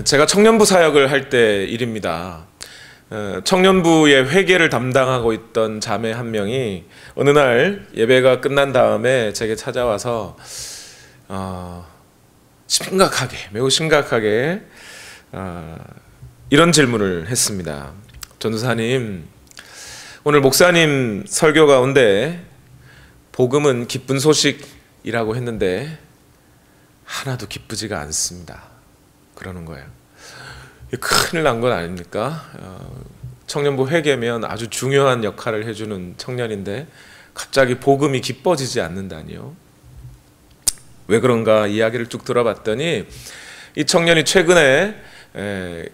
제가 청년부 사역을 할 때 일입니다. 청년부의 회계를 담당하고 있던 자매 한 명이 어느 날 예배가 끝난 다음에 제게 찾아와서 매우 심각하게 이런 질문을 했습니다. 전도사님, 오늘 목사님 설교 가운데 복음은 기쁜 소식이라고 했는데 하나도 기쁘지가 않습니다. 그러는 거예요. 큰일 난 건 아닙니까? 청년부 회계면 아주 중요한 역할을 해주는 청년인데 갑자기 복음이 기뻐지지 않는다니요. 왜 그런가 이야기를 쭉 들어봤더니 이 청년이 최근에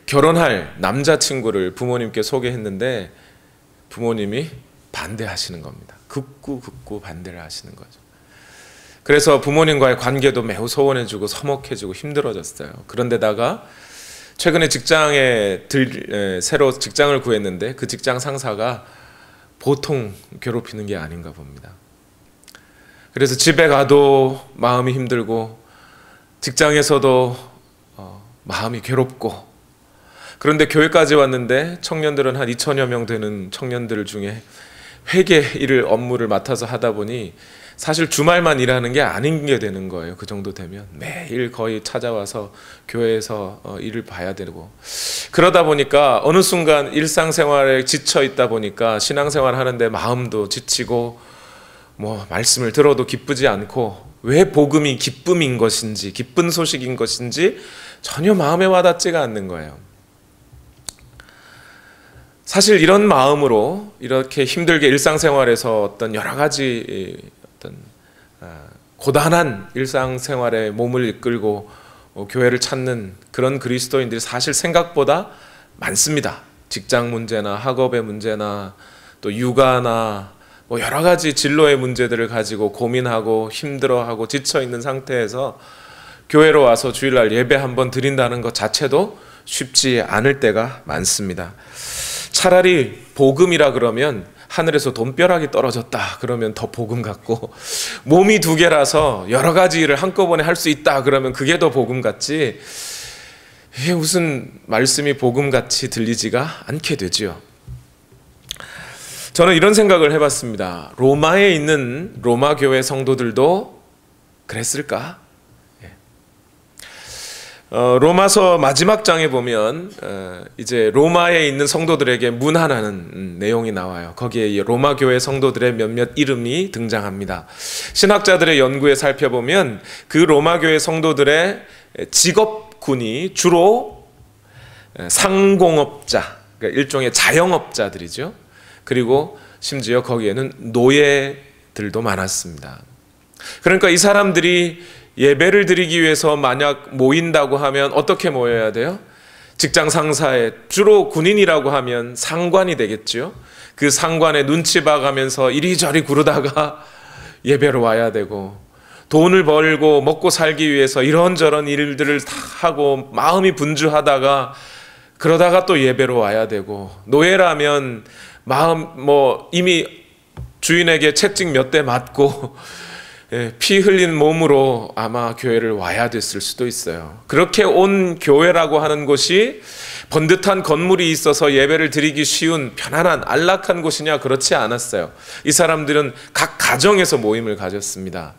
결혼할 남자친구를 부모님께 소개했는데 부모님이 반대하시는 겁니다. 극구 반대를 하시는 거죠. 그래서 부모님과의 관계도 매우 소원해지고 서먹해지고 힘들어졌어요. 그런데다가 최근에 새로 직장을 구했는데 그 직장 상사가 보통 괴롭히는 게 아닌가 봅니다. 그래서 집에 가도 마음이 힘들고 직장에서도 마음이 괴롭고, 그런데 교회까지 왔는데 청년들은 한 2,000여 명 되는 청년들 중에 회계 일을 업무를 맡아서 하다 보니 사실 주말만 일하는 게 아닌 게 되는 거예요. 그 정도 되면 매일 거의 찾아와서 교회에서 일을 봐야 되고, 그러다 보니까 어느 순간 일상생활에 지쳐 있다 보니까 신앙생활 하는데 마음도 지치고 말씀을 들어도 기쁘지 않고, 왜 복음이 기쁨인 것인지 기쁜 소식인 것인지 전혀 마음에 와닿지가 않는 거예요. 사실 이런 마음으로 이렇게 힘들게 일상생활에서 어떤 여러 가지 고단한 일상생활에 몸을 이끌고 교회를 찾는 그런 그리스도인들이 사실 생각보다 많습니다. 직장 문제나 학업의 문제나 또 육아나 여러 가지 진로의 문제들을 가지고 고민하고 힘들어하고 지쳐있는 상태에서 교회로 와서 주일날 예배 한번 드린다는 것 자체도 쉽지 않을 때가 많습니다. 차라리 복음이라 그러면 하늘에서 돈벼락이 떨어졌다 그러면 더 복음 같고, 몸이 두 개라서 여러 가지 일을 한꺼번에 할 수 있다 그러면 그게 더 복음 같지, 이게 무슨 말씀이 복음같이 들리지가 않게 되죠. 저는 이런 생각을 해봤습니다. 로마에 있는 로마 교회 성도들도 그랬을까? 로마서 마지막 장에 보면 이제 로마에 있는 성도들에게 문안하는 내용이 나와요. 거기에 로마 교회 성도들의 몇몇 이름이 등장합니다. 신학자들의 연구에 살펴보면 그 로마 교회 성도들의 직업군이 주로 상공업자, 그러니까 일종의 자영업자들이죠. 그리고 심지어 거기에는 노예들도 많았습니다. 그러니까 이 사람들이 예배를 드리기 위해서 만약 모인다고 하면 어떻게 모여야 돼요? 직장 상사의, 주로 군인이라고 하면 상관이 되겠죠. 그 상관의 눈치 봐가면서 이리저리 구르다가 예배로 와야 되고, 돈을 벌고 먹고 살기 위해서 이런저런 일들을 다 하고 마음이 분주하다가 그러다가 또 예배로 와야 되고, 노예라면 이미 주인에게 채찍 몇 대 맞고 피 흘린 몸으로 아마 교회를 와야 됐을 수도 있어요. 그렇게 온 교회라고 하는 곳이 번듯한 건물이 있어서 예배를 드리기 쉬운 편안한 안락한 곳이냐? 그렇지 않았어요. 이 사람들은 각 가정에서 모임을 가졌습니다.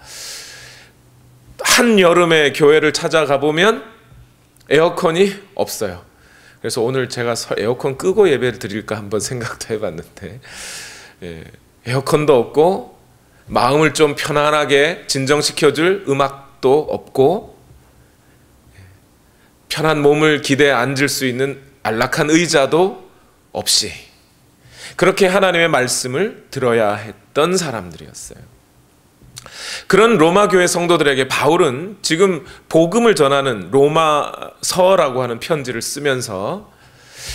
한여름에 교회를 찾아가 보면 에어컨이 없어요. 그래서 오늘 제가 에어컨 끄고 예배를 드릴까 한번 생각도 해봤는데, 에어컨도 없고 마음을 좀 편안하게 진정시켜줄 음악도 없고, 편한 몸을 기대에 앉을 수 있는 안락한 의자도 없이 그렇게 하나님의 말씀을 들어야 했던 사람들이었어요. 그런 로마 교회 성도들에게 바울은 지금 복음을 전하는 로마서라고 하는 편지를 쓰면서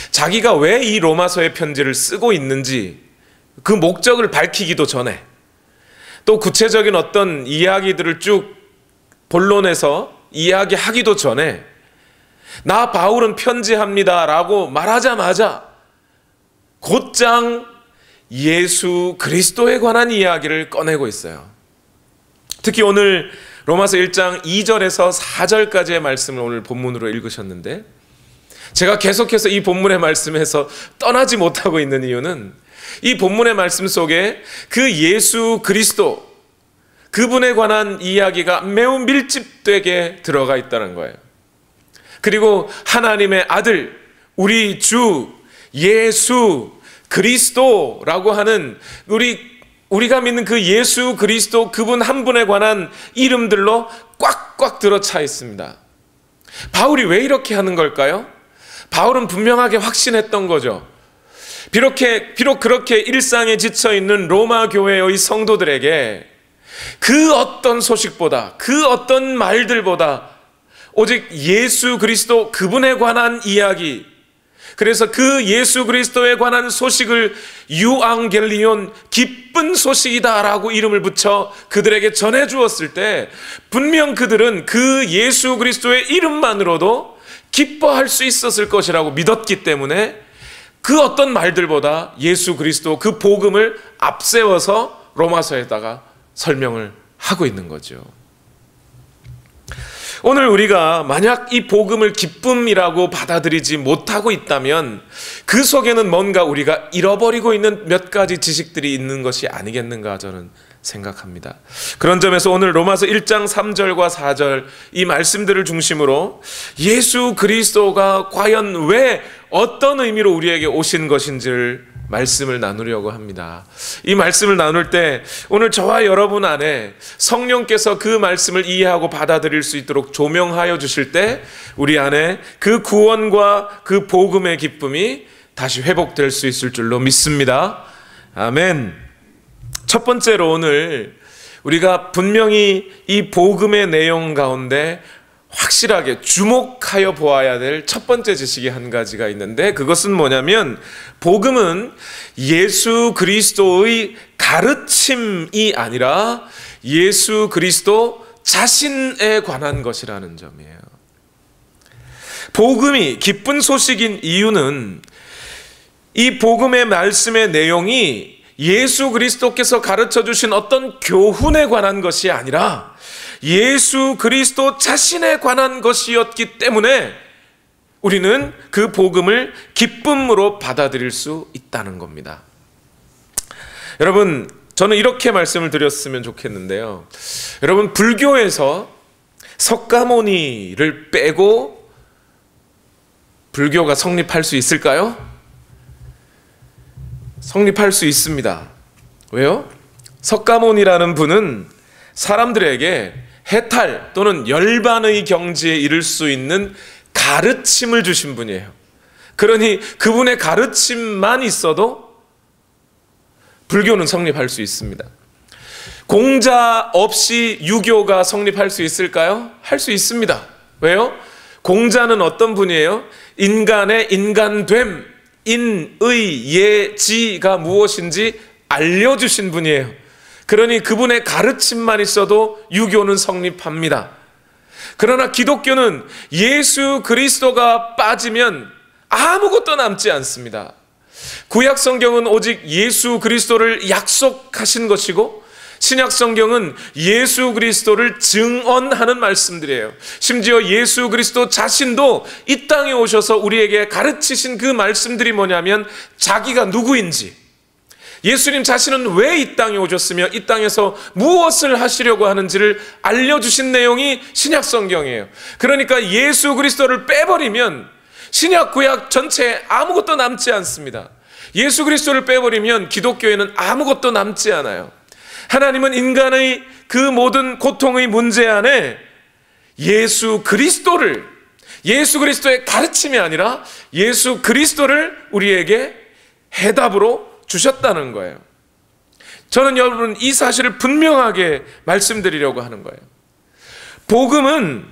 자기가 왜 이 로마서의 편지를 쓰고 있는지 그 목적을 밝히기도 전에, 또 구체적인 어떤 이야기들을 쭉 본론에서 이야기하기도 전에 나 바울은 편지합니다 라고 말하자마자 곧장 예수 그리스도에 관한 이야기를 꺼내고 있어요. 특히 오늘 로마서 1장 2절에서 4절까지의 말씀을 오늘 본문으로 읽으셨는데, 제가 계속해서 이 본문의 말씀에서 떠나지 못하고 있는 이유는 이 본문의 말씀 속에 그 예수 그리스도, 그분에 관한 이야기가 매우 밀집되게 들어가 있다는 거예요. 그리고 하나님의 아들, 우리 주 예수 그리스도라고 하는 우리가 믿는 그 예수 그리스도, 그분 한 분에 관한 이름들로 꽉꽉 들어차 있습니다. 바울이 왜 이렇게 하는 걸까요? 바울은 분명하게 확신했던 거죠. 비록 그렇게 일상에 지쳐 있는 로마 교회의 성도들에게 그 어떤 소식보다, 그 어떤 말들보다 오직 예수 그리스도, 그분에 관한 이야기, 그래서 그 예수 그리스도에 관한 소식을 유앙겔리온, 기쁜 소식이다라고 이름을 붙여 그들에게 전해 주었을 때 분명 그들은 그 예수 그리스도의 이름만으로도 기뻐할 수 있었을 것이라고 믿었기 때문에 그 어떤 말들보다 예수 그리스도, 그 복음을 앞세워서 로마서에다가 설명을 하고 있는 거죠. 오늘 우리가 만약 이 복음을 기쁨이라고 받아들이지 못하고 있다면 그 속에는 뭔가 우리가 잃어버리고 있는 몇 가지 지식들이 있는 것이 아니겠는가 저는 생각합니다. 그런 점에서 오늘 로마서 1장 3절과 4절 이 말씀들을 중심으로 예수 그리스도가 과연 왜 어떤 의미로 우리에게 오신 것인지를 말씀을 나누려고 합니다. 이 말씀을 나눌 때 오늘 저와 여러분 안에 성령께서 그 말씀을 이해하고 받아들일 수 있도록 조명하여 주실 때 우리 안에 그 구원과 그 복음의 기쁨이 다시 회복될 수 있을 줄로 믿습니다. 아멘. 첫 번째로 오늘 우리가 분명히 이 복음의 내용 가운데 확실하게 주목하여 보아야 될 첫 번째 지식이 한 가지가 있는데, 그것은 뭐냐면 복음은 예수 그리스도의 가르침이 아니라 예수 그리스도 자신에 관한 것이라는 점이에요. 복음이 기쁜 소식인 이유는 이 복음의 말씀의 내용이 예수 그리스도께서 가르쳐 주신 어떤 교훈에 관한 것이 아니라 예수 그리스도 자신에 관한 것이었기 때문에 우리는 그 복음을 기쁨으로 받아들일 수 있다는 겁니다. 여러분, 저는 이렇게 말씀을 드렸으면 좋겠는데요. 여러분, 불교에서 석가모니를 빼고 불교가 성립할 수 있을까요? 성립할 수 있습니다. 왜요? 석가모니라는 분은 사람들에게 해탈 또는 열반의 경지에 이를 수 있는 가르침을 주신 분이에요. 그러니 그분의 가르침만 있어도 불교는 성립할 수 있습니다. 공자 없이 유교가 성립할 수 있을까요? 할 수 있습니다. 왜요? 공자는 어떤 분이에요? 인간의 인간됨, 인의, 예지가 무엇인지 알려주신 분이에요. 그러니 그분의 가르침만 있어도 유교는 성립합니다. 그러나 기독교는 예수 그리스도가 빠지면 아무것도 남지 않습니다. 구약 성경은 오직 예수 그리스도를 약속하신 것이고 신약 성경은 예수 그리스도를 증언하는 말씀들이에요. 심지어 예수 그리스도 자신도 이 땅에 오셔서 우리에게 가르치신 그 말씀들이 뭐냐면 자기가 누구인지, 예수님 자신은 왜 이 땅에 오셨으며 이 땅에서 무엇을 하시려고 하는지를 알려주신 내용이 신약 성경이에요. 그러니까 예수 그리스도를 빼버리면 신약 구약 전체에 아무것도 남지 않습니다. 예수 그리스도를 빼버리면 기독교에는 아무것도 남지 않아요. 하나님은 인간의 그 모든 고통의 문제 안에 예수 그리스도의 가르침이 아니라 예수 그리스도를 우리에게 해답으로 주셨다는 거예요. 저는 여러분 이 사실을 분명하게 말씀드리려고 하는 거예요. 복음은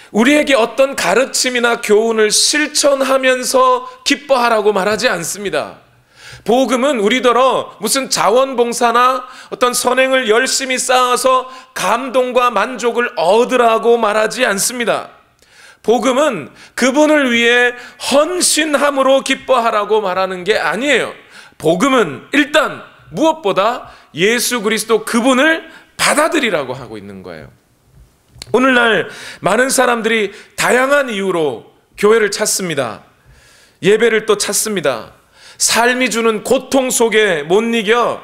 우리에게 어떤 가르침이나 교훈을 실천하면서 기뻐하라고 말하지 않습니다. 복음은 우리더러 무슨 자원봉사나 어떤 선행을 열심히 쌓아서 감동과 만족을 얻으라고 말하지 않습니다. 복음은 그분을 위해 헌신함으로 기뻐하라고 말하는 게 아니에요. 복음은 일단 무엇보다 예수 그리스도 그분을 받아들이라고 하고 있는 거예요. 오늘날 많은 사람들이 다양한 이유로 교회를 찾습니다. 예배를 또 찾습니다. 삶이 주는 고통 속에 못 이겨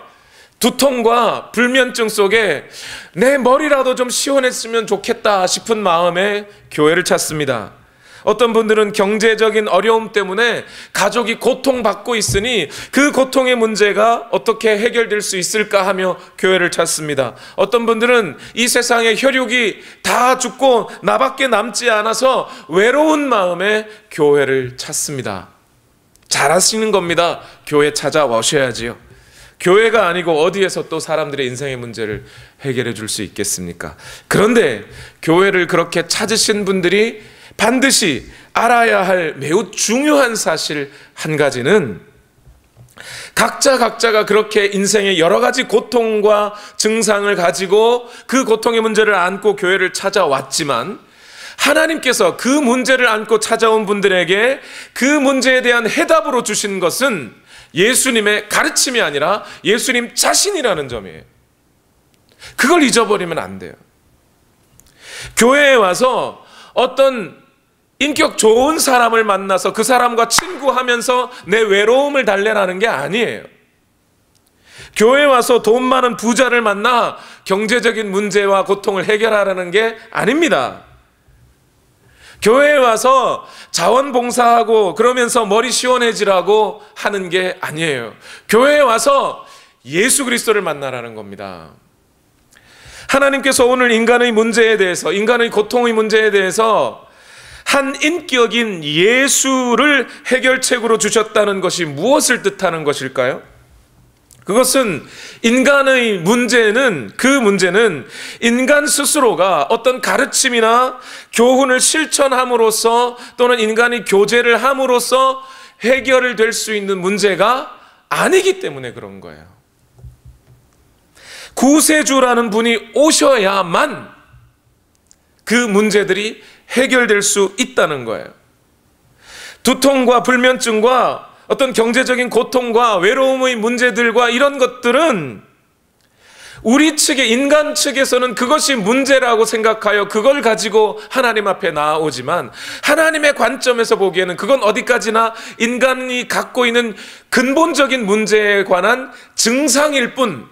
두통과 불면증 속에 내 머리라도 좀 시원했으면 좋겠다 싶은 마음에 교회를 찾습니다. 어떤 분들은 경제적인 어려움 때문에 가족이 고통받고 있으니 그 고통의 문제가 어떻게 해결될 수 있을까 하며 교회를 찾습니다. 어떤 분들은 이 세상에 혈육이 다 죽고 나밖에 남지 않아서 외로운 마음에 교회를 찾습니다. 잘하시는 겁니다. 교회 찾아오셔야지요. 교회가 아니고 어디에서 또 사람들의 인생의 문제를 해결해 줄 수 있겠습니까? 그런데 교회를 그렇게 찾으신 분들이 반드시 알아야 할 매우 중요한 사실 한 가지는, 각자가 그렇게 인생의 여러 가지 고통과 증상을 가지고 그 고통의 문제를 안고 교회를 찾아왔지만, 하나님께서 그 문제를 안고 찾아온 분들에게 그 문제에 대한 해답으로 주신 것은 예수님의 가르침이 아니라 예수님 자신이라는 점이에요. 그걸 잊어버리면 안 돼요. 교회에 와서 어떤 인격 좋은 사람을 만나서 그 사람과 친구하면서 내 외로움을 달래라는 게 아니에요. 교회에 와서 돈 많은 부자를 만나 경제적인 문제와 고통을 해결하라는 게 아닙니다. 교회에 와서 자원봉사하고 그러면서 머리 시원해지라고 하는 게 아니에요. 교회에 와서 예수 그리스도를 만나라는 겁니다. 하나님께서 오늘 인간의 문제에 대해서, 인간의 고통의 문제에 대해서 한 인격인 예수를 해결책으로 주셨다는 것이 무엇을 뜻하는 것일까요? 그것은 인간의 문제는, 그 문제는 인간 스스로가 어떤 가르침이나 교훈을 실천함으로써 또는 인간이 교제를 함으로써 해결이 될 수 있는 문제가 아니기 때문에 그런 거예요. 구세주라는 분이 오셔야만 그 문제들이 해결될 수 있다는 거예요. 두통과 불면증과 어떤 경제적인 고통과 외로움의 문제들과 이런 것들은 우리 측의, 인간 측에서는 그것이 문제라고 생각하여 그걸 가지고 하나님 앞에 나아오지만, 하나님의 관점에서 보기에는 그건 어디까지나 인간이 갖고 있는 근본적인 문제에 관한 증상일 뿐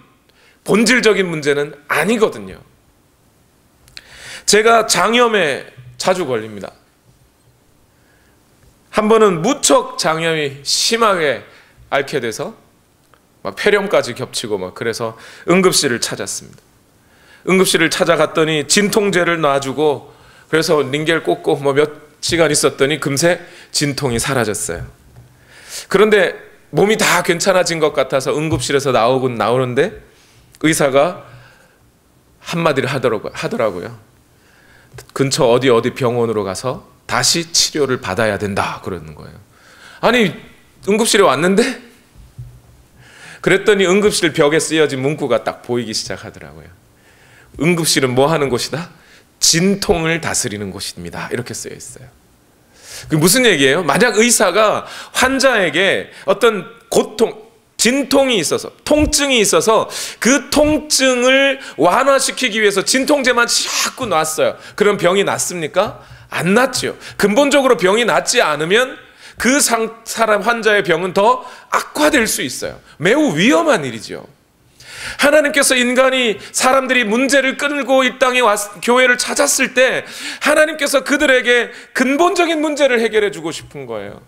본질적인 문제는 아니거든요. 제가 장염에 자주 걸립니다. 한 번은 무척 장염이 심하게 앓게 돼서 막 폐렴까지 겹치고 막 그래서 응급실을 찾았습니다. 응급실을 찾아갔더니 진통제를 놔주고 그래서 링겔 꽂고 뭐 몇 시간 있었더니 금세 진통이 사라졌어요. 그런데 몸이 다 괜찮아진 것 같아서 응급실에서 나오는데 의사가 한마디를 하더라고요. 근처 어디 병원으로 가서 다시 치료를 받아야 된다 그러는 거예요. 아니, 응급실에 왔는데? 그랬더니 응급실 벽에 쓰여진 문구가 딱 보이기 시작하더라고요. 응급실은 뭐 하는 곳이다? 진통을 다스리는 곳입니다. 이렇게 쓰여 있어요. 그게 무슨 얘기예요? 만약 의사가 환자에게 어떤 고통, 진통이 있어서, 통증이 있어서 그 통증을 완화시키기 위해서 진통제만 자꾸 놨어요. 그럼 병이 낫습니까? 안 낫죠. 근본적으로 병이 낫지 않으면 그 사람 환자의 병은 더 악화될 수 있어요. 매우 위험한 일이죠. 하나님께서 사람들이 문제를 끌고 이 땅에 교회를 찾았을 때 하나님께서 그들에게 근본적인 문제를 해결해 주고 싶은 거예요.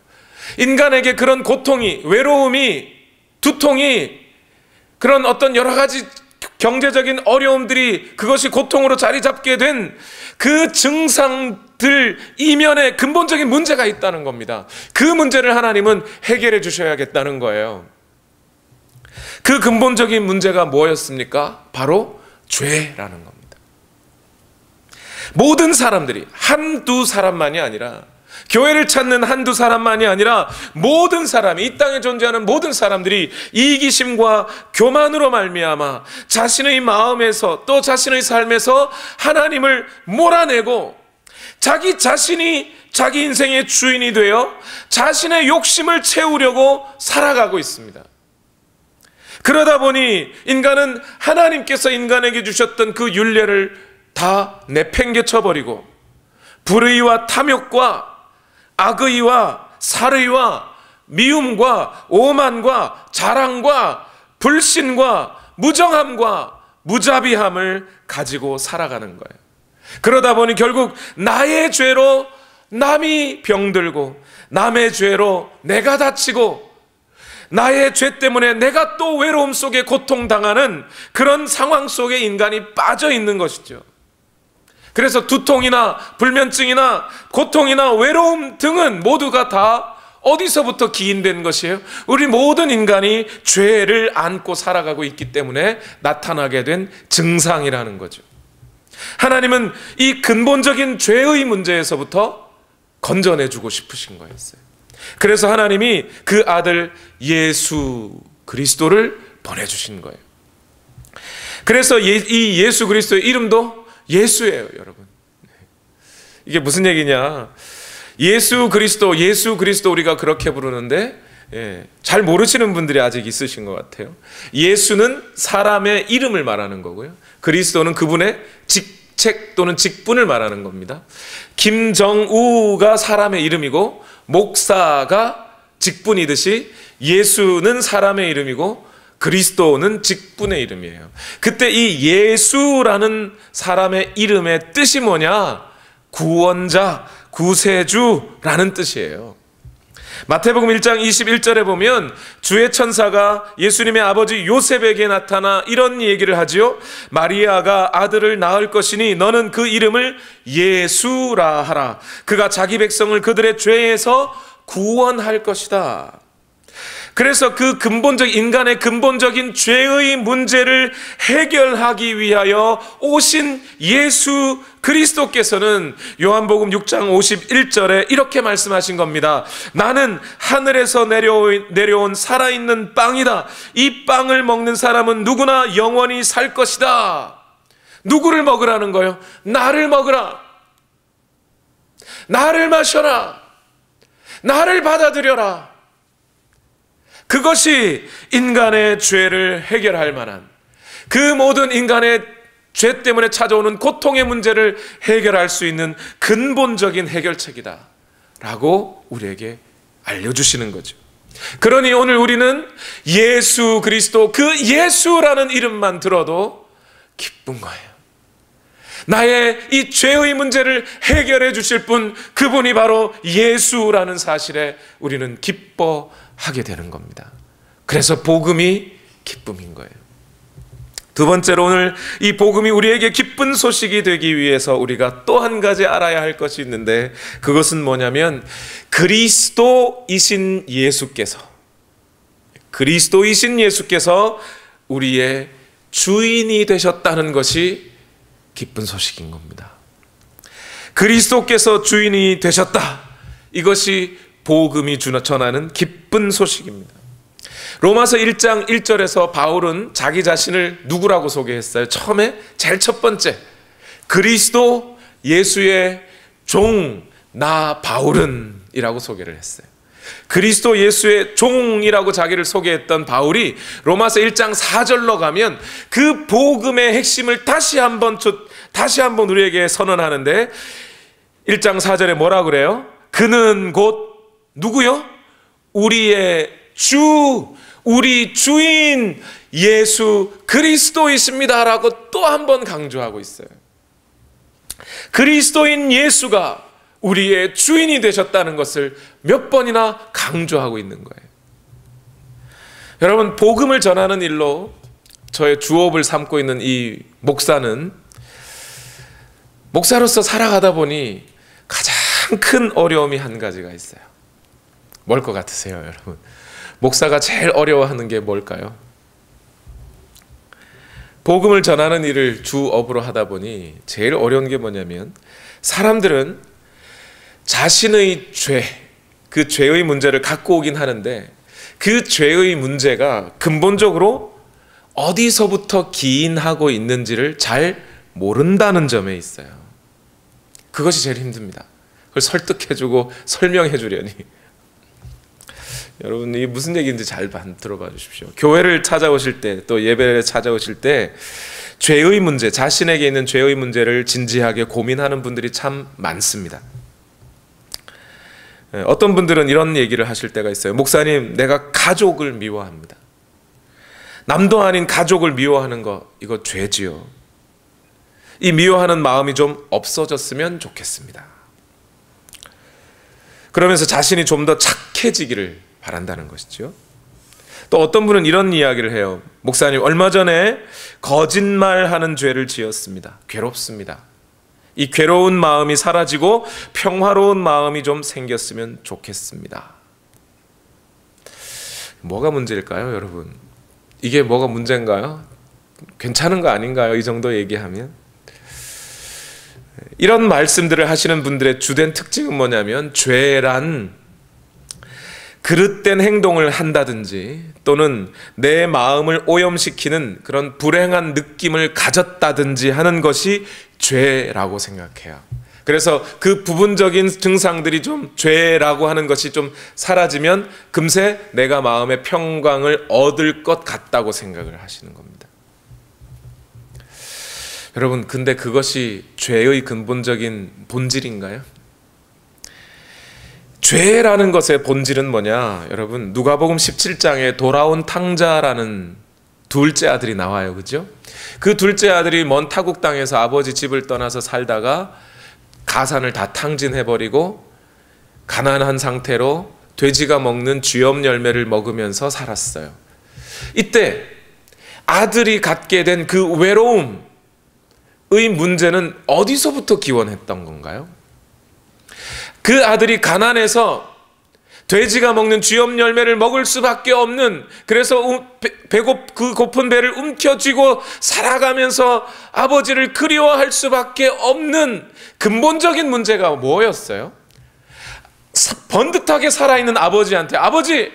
인간에게 그런 고통이, 외로움이, 두통이, 그런 어떤 여러 가지 경제적인 어려움들이 그것이 고통으로 자리 잡게 된 그 증상들 이면에 근본적인 문제가 있다는 겁니다. 그 문제를 하나님은 해결해 주셔야겠다는 거예요. 그 근본적인 문제가 뭐였습니까? 바로 죄라는 겁니다. 모든 사람들이, 한두 사람만이 아니라, 교회를 찾는 한두 사람만이 아니라 모든 사람이, 이 땅에 존재하는 모든 사람들이 이기심과 교만으로 말미암아 자신의 마음에서 또 자신의 삶에서 하나님을 몰아내고 자기 자신이 자기 인생의 주인이 되어 자신의 욕심을 채우려고 살아가고 있습니다. 그러다 보니 인간은 하나님께서 인간에게 주셨던 그 율례를 다 내팽개쳐 버리고 불의와 탐욕과 악의와 살의와 미움과 오만과 자랑과 불신과 무정함과 무자비함을 가지고 살아가는 거예요. 그러다 보니 결국 나의 죄로 남이 병들고 남의 죄로 내가 다치고 나의 죄 때문에 내가 또 외로움 속에 고통당하는 그런 상황 속에 인간이 빠져 있는 것이죠. 그래서 두통이나 불면증이나 고통이나 외로움 등은 모두가 다 어디서부터 기인된 것이에요? 우리 모든 인간이 죄를 안고 살아가고 있기 때문에 나타나게 된 증상이라는 거죠. 하나님은 이 근본적인 죄의 문제에서부터 건져내주고 싶으신 거였어요. 그래서 하나님이 그 아들 예수 그리스도를 보내주신 거예요. 그래서 이 예수 그리스도의 이름도 예수예요, 여러분. 이게 무슨 얘기냐? 예수 그리스도 우리가 그렇게 부르는데 잘 모르시는 분들이 아직 있으신 것 같아요. 예수는 사람의 이름을 말하는 거고요. 그리스도는 그분의 직책 또는 직분을 말하는 겁니다. 김정우가 사람의 이름이고 목사가 직분이듯이 예수는 사람의 이름이고 그리스도는 직분의 이름이에요. 그때 이 예수라는 사람의 이름의 뜻이 뭐냐? 구원자, 구세주라는 뜻이에요. 마태복음 1장 21절에 보면 주의 천사가 예수님의 아버지 요셉에게 나타나 이런 얘기를 하지요. 마리아가 아들을 낳을 것이니 너는 그 이름을 예수라 하라. 그가 자기 백성을 그들의 죄에서 구원할 것이다. 그래서 그 인간의 근본적인 죄의 문제를 해결하기 위하여 오신 예수 그리스도께서는 요한복음 6장 51절에 이렇게 말씀하신 겁니다. 나는 하늘에서 내려온 살아있는 빵이다. 이 빵을 먹는 사람은 누구나 영원히 살 것이다. 누구를 먹으라는 거예요? 나를 먹으라. 나를 마셔라. 나를 받아들여라. 그것이 인간의 죄를 해결할 만한, 그 모든 인간의 죄 때문에 찾아오는 고통의 문제를 해결할 수 있는 근본적인 해결책이다 라고 우리에게 알려주시는 거죠. 그러니 오늘 우리는 예수 그리스도, 그 예수라는 이름만 들어도 기쁜 거예요. 나의 이 죄의 문제를 해결해 주실 분, 그분이 바로 예수라는 사실에 우리는 기뻐하게 되는 겁니다. 그래서 복음이 기쁨인 거예요. 두 번째로 오늘 이 복음이 우리에게 기쁜 소식이 되기 위해서 우리가 또 한 가지 알아야 할 것이 있는데, 그것은 뭐냐면 그리스도이신 예수께서 우리의 주인이 되셨다는 것이 기쁜 소식인 겁니다. 그리스도께서 주인이 되셨다. 이것이 복음이 전하는 기쁜 소식입니다. 로마서 1장 1절에서 바울은 자기 자신을 누구라고 소개했어요? 처음에 제일 첫 번째, 그리스도 예수의 종 나 바울은 이라고 소개를 했어요. 그리스도 예수의 종이라고 자기를 소개했던 바울이 로마서 1장 4절로 가면 그 복음의 핵심을 다시 한번 우리에게 선언하는데, 1장 4절에 뭐라 그래요? 그는 곧 누구요? 우리의 주, 우리 주인 예수 그리스도이십니다 라고 또 한 번 강조하고 있어요. 그리스도인 예수가 우리의 주인이 되셨다는 것을 몇 번이나 강조하고 있는 거예요. 여러분, 복음을 전하는 일로 저의 주업을 삼고 있는 이 목사는, 목사로서 살아가다 보니 가장 큰 어려움이 한 가지가 있어요. 뭘 것 같으세요, 여러분? 목사가 제일 어려워하는 게 뭘까요? 복음을 전하는 일을 주업으로 하다 보니 제일 어려운 게 뭐냐면, 사람들은 자신의 죄, 그 죄의 문제를 갖고 오긴 하는데 그 죄의 문제가 근본적으로 어디서부터 기인하고 있는지를 잘 모른다는 점에 있어요. 그것이 제일 힘듭니다. 그걸 설득해주고 설명해주려니. 여러분, 이게 무슨 얘기인지 잘 들어봐 주십시오. 교회를 찾아오실 때, 또 예배를 찾아오실 때 죄의 문제, 자신에게 있는 죄의 문제를 진지하게 고민하는 분들이 참 많습니다. 어떤 분들은 이런 얘기를 하실 때가 있어요. 목사님, 내가 가족을 미워합니다. 남도 아닌 가족을 미워하는 거, 이거 죄지요. 이 미워하는 마음이 좀 없어졌으면 좋겠습니다. 그러면서 자신이 좀 더 착해지기를 바란다는 것이죠. 또 어떤 분은 이런 이야기를 해요. 목사님, 얼마 전에 거짓말하는 죄를 지었습니다. 괴롭습니다. 이 괴로운 마음이 사라지고 평화로운 마음이 좀 생겼으면 좋겠습니다. 뭐가 문제일까요, 여러분? 이게 뭐가 문제인가요? 괜찮은 거 아닌가요? 이 정도 얘기하면? 이런 말씀들을 하시는 분들의 주된 특징은 뭐냐면, 죄란 그릇된 행동을 한다든지 또는 내 마음을 오염시키는 그런 불행한 느낌을 가졌다든지 하는 것이 죄라고 생각해요. 그래서 그 부분적인 증상들이 좀 죄라고 하는 것이 좀 사라지면 금세 내가 마음의 평강을 얻을 것 같다고 생각을 하시는 겁니다. 여러분, 근데 그것이 죄의 근본적인 본질인가요? 죄라는 것의 본질은 뭐냐? 여러분, 누가복음 17장에 돌아온 탕자라는 둘째 아들이 나와요. 그죠? 그 둘째 아들이 먼 타국 땅에서 아버지 집을 떠나서 살다가 가산을 다 탕진해버리고 가난한 상태로 돼지가 먹는 쥐염 열매를 먹으면서 살았어요. 이때 아들이 갖게 된 그 외로움의 문제는 어디서부터 기원했던 건가요? 그 아들이 가난해서 돼지가 먹는 쥐염 열매를 먹을 수밖에 없는, 그래서 그 고픈 배를 움켜쥐고 살아가면서 아버지를 그리워할 수밖에 없는 근본적인 문제가 뭐였어요? 번듯하게 살아있는 아버지한테 아버지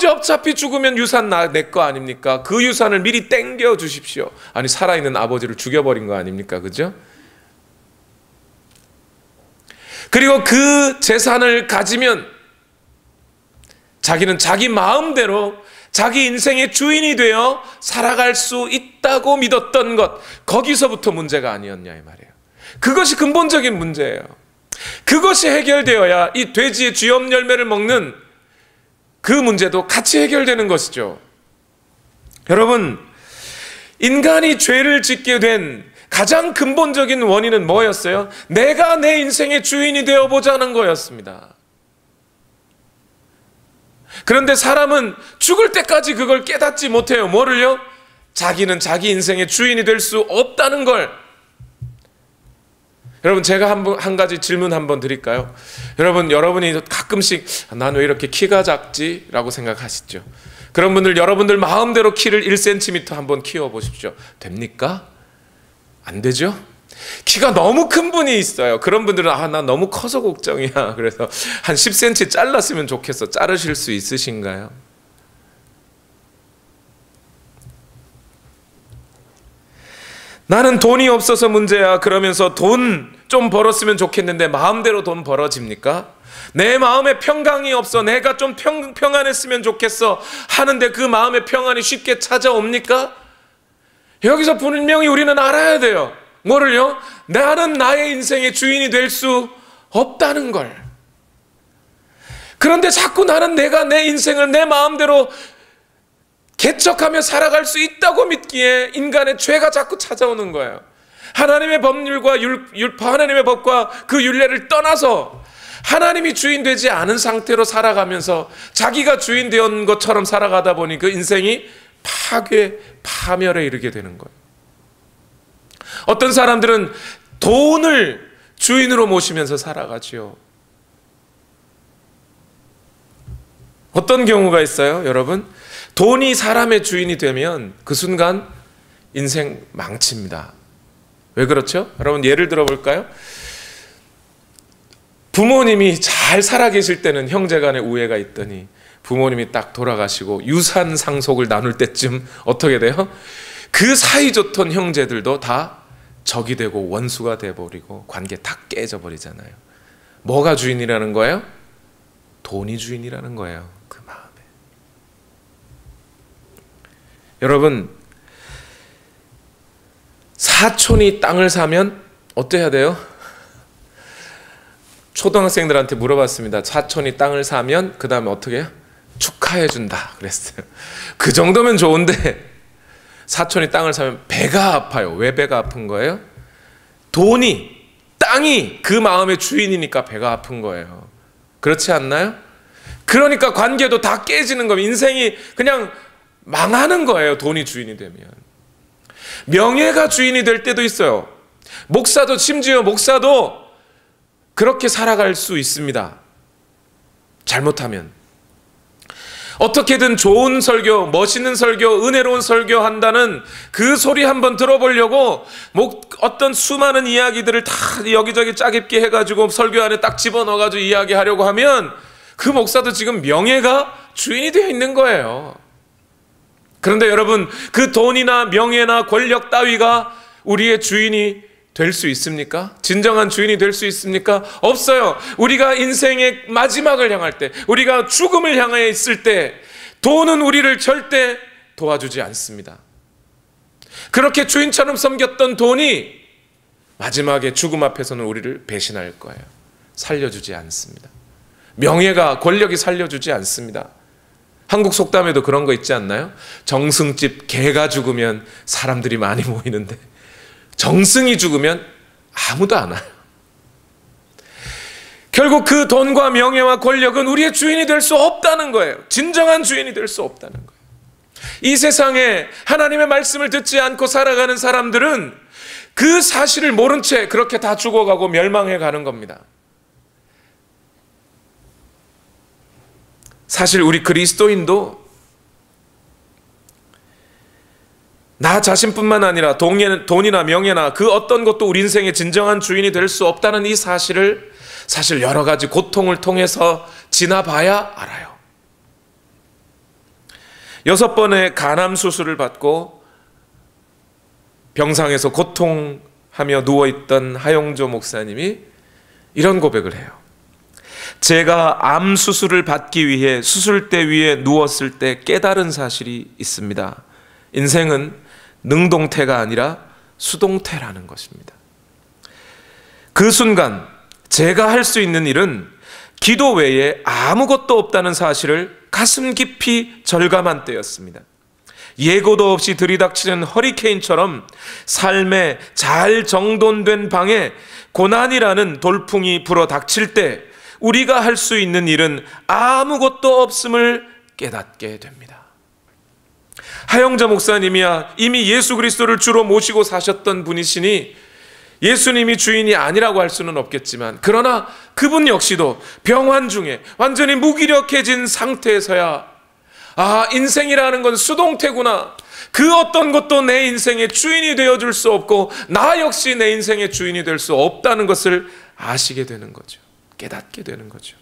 어차피 죽으면 유산 내 거 아닙니까? 그 유산을 미리 땡겨 주십시오. 아니, 살아있는 아버지를 죽여버린 거 아닙니까? 그죠? 그리고 그 재산을 가지면 자기는 자기 마음대로 자기 인생의 주인이 되어 살아갈 수 있다고 믿었던 것, 거기서부터 문제가 아니었냐 이 말이에요. 그것이 근본적인 문제예요. 그것이 해결되어야 이 돼지의 쥐염 열매를 먹는 그 문제도 같이 해결되는 것이죠. 여러분, 인간이 죄를 짓게 된 가장 근본적인 원인은 뭐였어요? 내가 내 인생의 주인이 되어보자는 거였습니다. 그런데 사람은 죽을 때까지 그걸 깨닫지 못해요. 뭐를요? 자기는 자기 인생의 주인이 될 수 없다는 걸. 여러분, 제가 한 가지 질문 한번 드릴까요? 여러분이 가끔씩 난 왜 이렇게 키가 작지? 라고 생각하시죠? 그런 분들, 여러분들 마음대로 키를 1cm 한번 키워보십시오. 됩니까? 안 되죠? 키가 너무 큰 분이 있어요. 그런 분들은 나 너무 커서 걱정이야. 그래서 한 10cm 잘랐으면 좋겠어. 자르실 수 있으신가요? 나는 돈이 없어서 문제야. 그러면서 돈 좀 벌었으면 좋겠는데 마음대로 돈 벌어집니까? 내 마음에 평강이 없어. 내가 좀 평안했으면 좋겠어 하는데 그 마음의 평안이 쉽게 찾아옵니까? 여기서 분명히 우리는 알아야 돼요. 뭐를요? 나는 나의 인생의 주인이 될 수 없다는 걸. 그런데 자꾸 나는 내가 내 인생을 내 마음대로 개척하며 살아갈 수 있다고 믿기에 인간의 죄가 자꾸 찾아오는 거예요. 하나님의 법률과 하나님의 법과 그 율례를 떠나서 하나님이 주인 되지 않은 상태로 살아가면서 자기가 주인 되었는 것처럼 살아가다 보니 그 인생이 파멸에 이르게 되는 거예요. 어떤 사람들은 돈을 주인으로 모시면서 살아가지요. 어떤 경우가 있어요, 여러분? 돈이 사람의 주인이 되면 그 순간 인생 망칩니다. 왜 그렇죠? 여러분, 예를 들어 볼까요? 부모님이 잘 살아계실 때는 형제간에 우애가 있더니 부모님이 딱 돌아가시고 유산 상속을 나눌 때쯤 어떻게 돼요? 그 사이좋던 형제들도 다 적이 되고 원수가 돼버리고 관계 다 깨져버리잖아요. 뭐가 주인이라는 거예요? 돈이 주인이라는 거예요. 그 마음에. 여러분, 사촌이 땅을 사면 어때야 돼요? 초등학생들한테 물어봤습니다. 사촌이 땅을 사면 그 다음에 어떻게 해요? 축하해 준다 그랬어요. 그 정도면 좋은데 사촌이 땅을 사면 배가 아파요. 왜 배가 아픈 거예요? 돈이, 땅이 그 마음의 주인이니까 배가 아픈 거예요. 그렇지 않나요? 그러니까 관계도 다 깨지는 거예요. 인생이 그냥 망하는 거예요. 돈이 주인이 되면. 명예가 주인이 될 때도 있어요. 목사도, 심지어 목사도 그렇게 살아갈 수 있습니다. 잘못하면. 어떻게든 좋은 설교, 멋있는 설교, 은혜로운 설교 한다는 그 소리 한번 들어보려고 어떤 수많은 이야기들을 다 여기저기 짜깁기 해가지고 설교 안에 딱 집어넣어가지고 이야기하려고 하면 그 목사도 지금 명예가 주인이 되어 있는 거예요. 그런데 여러분, 그 돈이나 명예나 권력 따위가 우리의 주인이 될 수 있습니까? 진정한 주인이 될 수 있습니까? 없어요. 우리가 인생의 마지막을 향할 때, 우리가 죽음을 향해 있을 때 돈은 우리를 절대 도와주지 않습니다. 그렇게 주인처럼 섬겼던 돈이 마지막에 죽음 앞에서는 우리를 배신할 거예요. 살려주지 않습니다. 명예가, 권력이 살려주지 않습니다. 한국 속담에도 그런 거 있지 않나요? 정승집 개가 죽으면 사람들이 많이 모이는데 정승이 죽으면 아무도 안 와요. 결국 그 돈과 명예와 권력은 우리의 주인이 될 수 없다는 거예요. 진정한 주인이 될 수 없다는 거예요. 이 세상에 하나님의 말씀을 듣지 않고 살아가는 사람들은 그 사실을 모른 채 그렇게 다 죽어가고 멸망해 가는 겁니다. 사실 우리 그리스도인도 나 자신뿐만 아니라 돈이나 명예나 그 어떤 것도 우리 인생의 진정한 주인이 될 수 없다는 이 사실을 사실 여러 가지 고통을 통해서 지나봐야 알아요. 6번의 간암 수술을 받고 병상에서 고통하며 누워있던 하용조 목사님이 이런 고백을 해요. 제가 암 수술을 받기 위해 수술대 위에 누웠을 때 깨달은 사실이 있습니다. 인생은 능동태가 아니라 수동태라는 것입니다. 그 순간 제가 할 수 있는 일은 기도 외에 아무것도 없다는 사실을 가슴 깊이 절감한 때였습니다. 예고도 없이 들이닥치는 허리케인처럼 삶에 잘 정돈된 방에 고난이라는 돌풍이 불어 닥칠 때 우리가 할 수 있는 일은 아무것도 없음을 깨닫게 됩니다. 하영자 목사님이야 이미 예수 그리스도를 주로 모시고 사셨던 분이시니 예수님이 주인이 아니라고 할 수는 없겠지만, 그러나 그분 역시도 병환 중에 완전히 무기력해진 상태에서야 인생이라는 건 수동태구나, 그 어떤 것도 내 인생의 주인이 되어줄 수 없고 나 역시 내 인생의 주인이 될 수 없다는 것을 아시게 되는 거죠. 깨닫게 되는 거죠.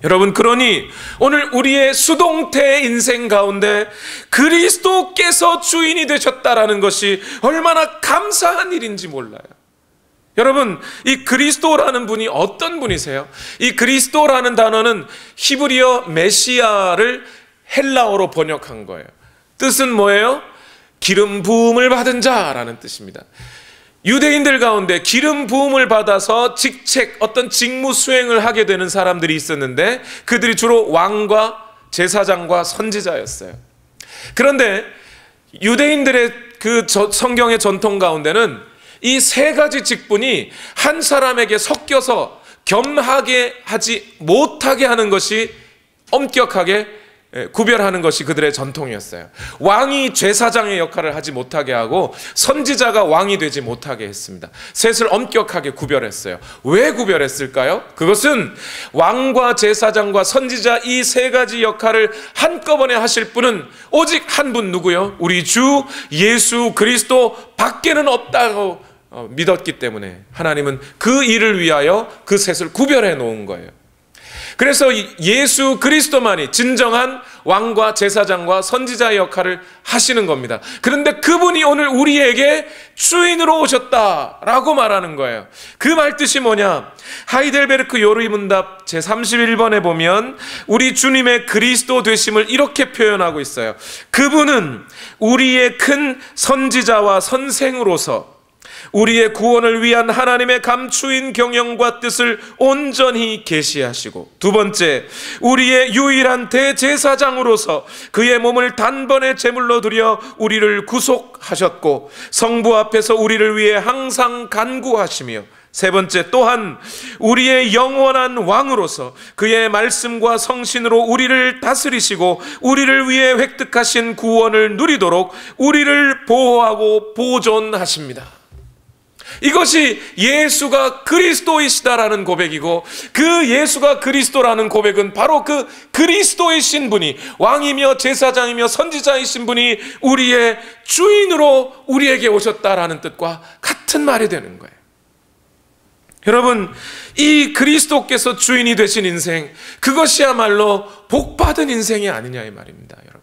여러분, 그러니 오늘 우리의 수동태 인생 가운데 그리스도께서 주인이 되셨다라는 것이 얼마나 감사한 일인지 몰라요. 여러분, 이 그리스도라는 분이 어떤 분이세요? 이 그리스도라는 단어는 히브리어 메시아를 헬라어로 번역한 거예요. 뜻은 뭐예요? 기름 부음을 받은 자라는 뜻입니다. 유대인들 가운데 기름 부음을 받아서 직책, 어떤 직무 수행을 하게 되는 사람들이 있었는데 그들이 주로 왕과 제사장과 선지자였어요. 그런데 유대인들의 그 성경의 전통 가운데는 이 세 가지 직분이 한 사람에게 섞여서 겸하게 하지 못하게 하는 것이 엄격하게 구별하는 것이 그들의 전통이었어요. 왕이 제사장의 역할을 하지 못하게 하고 선지자가 왕이 되지 못하게 했습니다. 셋을 엄격하게 구별했어요. 왜 구별했을까요? 그것은 왕과 제사장과 선지자 이 세 가지 역할을 한꺼번에 하실 분은 오직 한 분, 누구요? 우리 주 예수 그리스도 밖에는 없다고 믿었기 때문에 하나님은 그 일을 위하여 그 셋을 구별해 놓은 거예요. 그래서 예수 그리스도만이 진정한 왕과 제사장과 선지자의 역할을 하시는 겁니다. 그런데 그분이 오늘 우리에게 주인으로 오셨다라고 말하는 거예요. 그 말뜻이 뭐냐? 하이델베르크 요리문답 제31번에 보면 우리 주님의 그리스도 되심을 이렇게 표현하고 있어요. 그분은 우리의 큰 선지자와 선생으로서 우리의 구원을 위한 하나님의 감추인 경영과 뜻을 온전히 계시하시고, 두 번째, 우리의 유일한 대제사장으로서 그의 몸을 단번에 제물로 드려 우리를 구속하셨고 성부 앞에서 우리를 위해 항상 간구하시며, 세 번째, 또한 우리의 영원한 왕으로서 그의 말씀과 성신으로 우리를 다스리시고 우리를 위해 획득하신 구원을 누리도록 우리를 보호하고 보존하십니다. 이것이 예수가 그리스도이시다라는 고백이고, 그 예수가 그리스도라는 고백은 바로 그 그리스도이신 분이, 왕이며 제사장이며 선지자이신 분이 우리의 주인으로 우리에게 오셨다라는 뜻과 같은 말이 되는 거예요. 여러분, 이 그리스도께서 주인이 되신 인생, 그것이야말로 복받은 인생이 아니냐 이 말입니다. 여러분,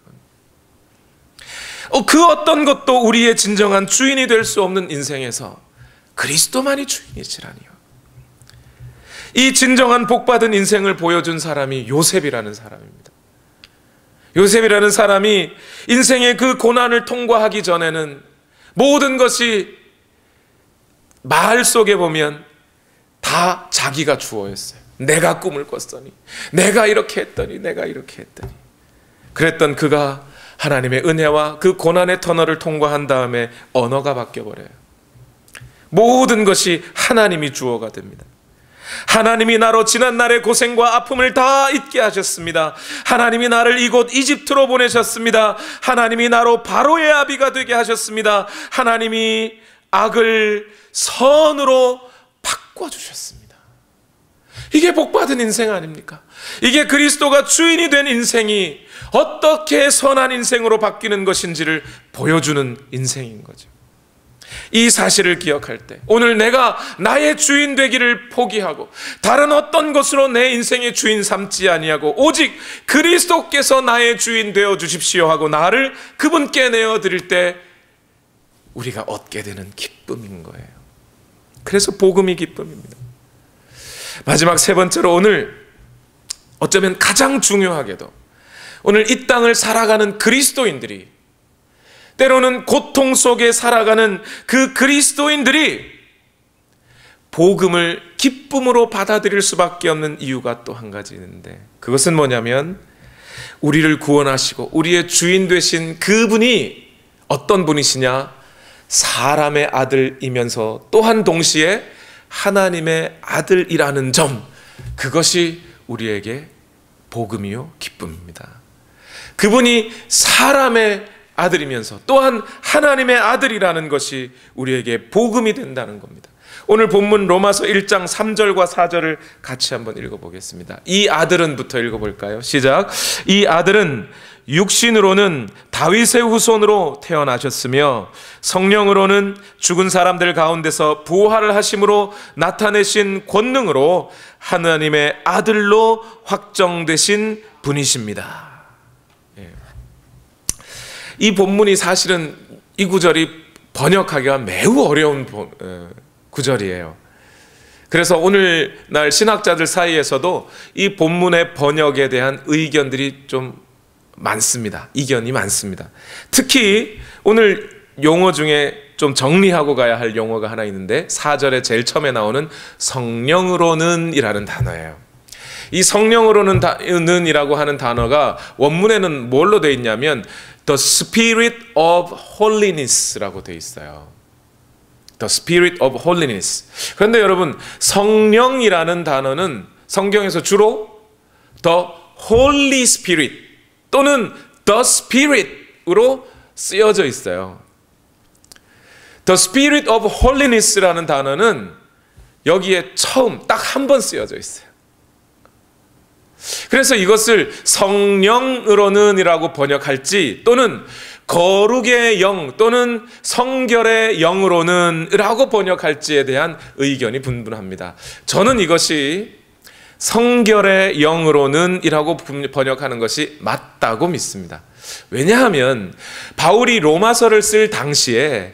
그 어떤 것도 우리의 진정한 주인이 될 수 없는 인생에서 그리스도만이 주인이시라니요. 이 진정한 복받은 인생을 보여준 사람이 요셉이라는 사람입니다. 요셉이라는 사람이 인생의 그 고난을 통과하기 전에는 모든 것이 말 속에 보면 다 자기가 주어였어요. 내가 꿈을 꿨더니, 내가 이렇게 했더니, 내가 이렇게 했더니. 그랬던 그가 하나님의 은혜와 그 고난의 터널을 통과한 다음에 언어가 바뀌어버려요. 모든 것이 하나님이 주어가 됩니다. 하나님이 나로 지난날의 고생과 아픔을 다 잊게 하셨습니다. 하나님이 나를 이곳 이집트로 보내셨습니다. 하나님이 나로 바로의 아비가 되게 하셨습니다. 하나님이 악을 선으로 바꿔주셨습니다. 이게 복받은 인생 아닙니까? 이게 그리스도가 주인이 된 인생이 어떻게 선한 인생으로 바뀌는 것인지를 보여주는 인생인 거죠. 이 사실을 기억할 때, 오늘 내가 나의 주인 되기를 포기하고 다른 어떤 것으로 내 인생의 주인 삼지 아니하고 오직 그리스도께서 나의 주인 되어 주십시오 하고 나를 그분께 내어드릴 때 우리가 얻게 되는 기쁨인 거예요. 그래서 복음이 기쁨입니다. 마지막 세 번째로, 오늘 어쩌면 가장 중요하게도 오늘 이 땅을 살아가는 그리스도인들이, 때로는 고통 속에 살아가는 그 그리스도인들이 복음을 기쁨으로 받아들일 수밖에 없는 이유가 또 한 가지 있는데, 그것은 뭐냐면 우리를 구원하시고 우리의 주인 되신 그분이 어떤 분이시냐? 사람의 아들이면서 또한 동시에 하나님의 아들이라는 점, 그것이 우리에게 복음이요 기쁨입니다. 그분이 사람의 아들이면서 또한 하나님의 아들이라는 것이 우리에게 복음이 된다는 겁니다. 오늘 본문 로마서 1장 3절과 4절을 같이 한번 읽어보겠습니다. 이 아들은부터 읽어볼까요? 시작. 이 아들은 육신으로는 다윗의 후손으로 태어나셨으며 성령으로는 죽은 사람들 가운데서 부활을 하심으로 나타내신 권능으로 하나님의 아들로 확정되신 분이십니다. 이 본문이 사실은 이 구절이 번역하기가 매우 어려운 구절이에요. 그래서 오늘날 신학자들 사이에서도 이 본문의 번역에 대한 의견들이 좀 많습니다. 이견이 많습니다. 특히 오늘 용어 중에 좀 정리하고 가야 할 용어가 하나 있는데 4절에 제일 처음에 나오는 성령으로는 이라는 단어예요. 이 성령으로는 이라고 하는 단어가 원문에는 뭘로 되어 있냐면 The Spirit of Holiness라고 되어 있어요. The Spirit of Holiness. 그런데 여러분, 성령이라는 단어는 성경에서 주로 The Holy Spirit 또는 The Spirit으로 쓰여져 있어요. The Spirit of Holiness라는 단어는 여기에 처음 딱 한 번 쓰여져 있어요. 그래서 이것을 성령으로는 이라고 번역할지 또는 거룩의 영 또는 성결의 영으로는 라고 번역할지에 대한 의견이 분분합니다. 저는 이것이 성결의 영으로는 이라고 번역하는 것이 맞다고 믿습니다. 왜냐하면 바울이 로마서를 쓸 당시에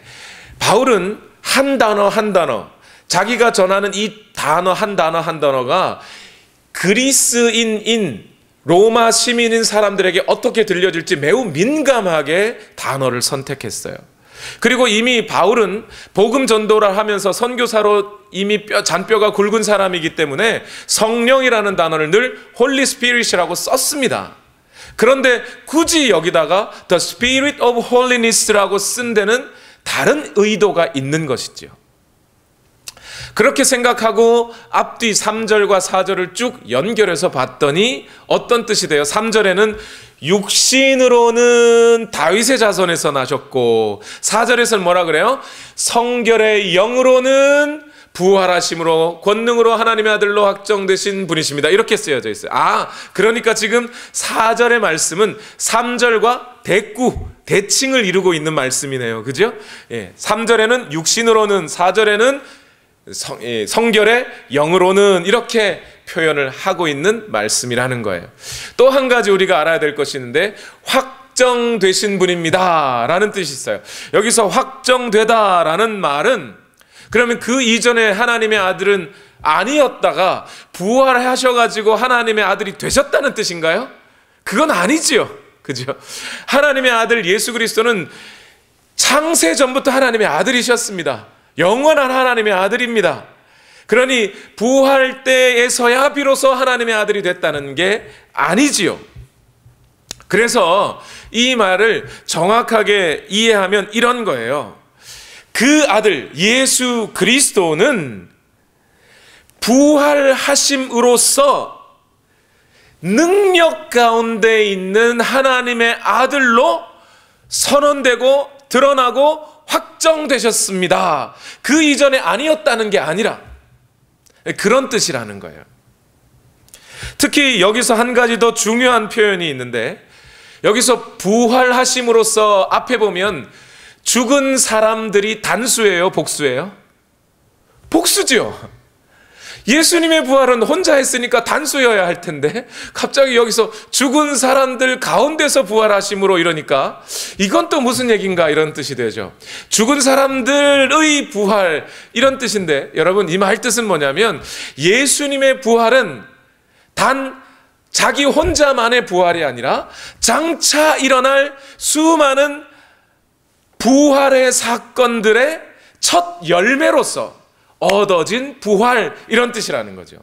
바울은 한 단어 한 단어, 자기가 전하는 이 단어 한 단어가 그리스인인 로마 시민인 사람들에게 어떻게 들려질지 매우 민감하게 단어를 선택했어요. 그리고 이미 바울은 복음 전도를 하면서 선교사로 이미 잔뼈가 굵은 사람이기 때문에 성령이라는 단어를 늘 홀리 스피릿이라고 썼습니다. 그런데 굳이 여기다가 The Spirit of Holiness라고 쓴 데는 다른 의도가 있는 것이죠. 그렇게 생각하고 앞뒤 3절과 4절을 쭉 연결해서 봤더니 어떤 뜻이 돼요? 3절에는 육신으로는 다윗의 자손에서 나셨고, 4절에서는 뭐라 그래요? 성결의 영으로는 부활하심으로 권능으로 하나님의 아들로 확정되신 분이십니다. 이렇게 쓰여져 있어요. 그러니까 지금 4절의 말씀은 3절과 대칭을 이루고 있는 말씀이네요. 그죠? 3절에는 육신으로는, 4절에는 성결의 영으로는 이렇게 표현을 하고 있는 말씀이라는 거예요. 또 한 가지 우리가 알아야 될 것이 있는데, 확정되신 분입니다 라는 뜻이 있어요. 여기서 확정되다 라는 말은, 그러면 그 이전에 하나님의 아들은 아니었다가 부활하셔가지고 하나님의 아들이 되셨다는 뜻인가요? 그건 아니지요. 그죠? 하나님의 아들 예수 그리스도는 창세 전부터 하나님의 아들이셨습니다. 영원한 하나님의 아들입니다. 그러니 부활 때에서야 비로소 하나님의 아들이 됐다는 게 아니지요. 그래서 이 말을 정확하게 이해하면 이런 거예요. 그 아들 예수 그리스도는 부활하심으로써 능력 가운데 있는 하나님의 아들로 선언되고 드러나고 확정되셨습니다. 그 이전에 아니었다는 게 아니라 그런 뜻이라는 거예요. 특히 여기서 한 가지 더 중요한 표현이 있는데, 여기서 부활하심으로써 앞에 보면 죽은 사람들이 단수예요, 복수예요? 복수죠. 예수님의 부활은 혼자 했으니까 단수여야 할 텐데 갑자기 여기서 죽은 사람들 가운데서 부활하심으로 이러니까 이건 또 무슨 얘기인가 이런 뜻이 되죠. 죽은 사람들의 부활 이런 뜻인데, 여러분 이 말 뜻은 뭐냐면 예수님의 부활은 단 자기 혼자만의 부활이 아니라 장차 일어날 수많은 부활의 사건들의 첫 열매로서 얻어진 부활 이런 뜻이라는 거죠.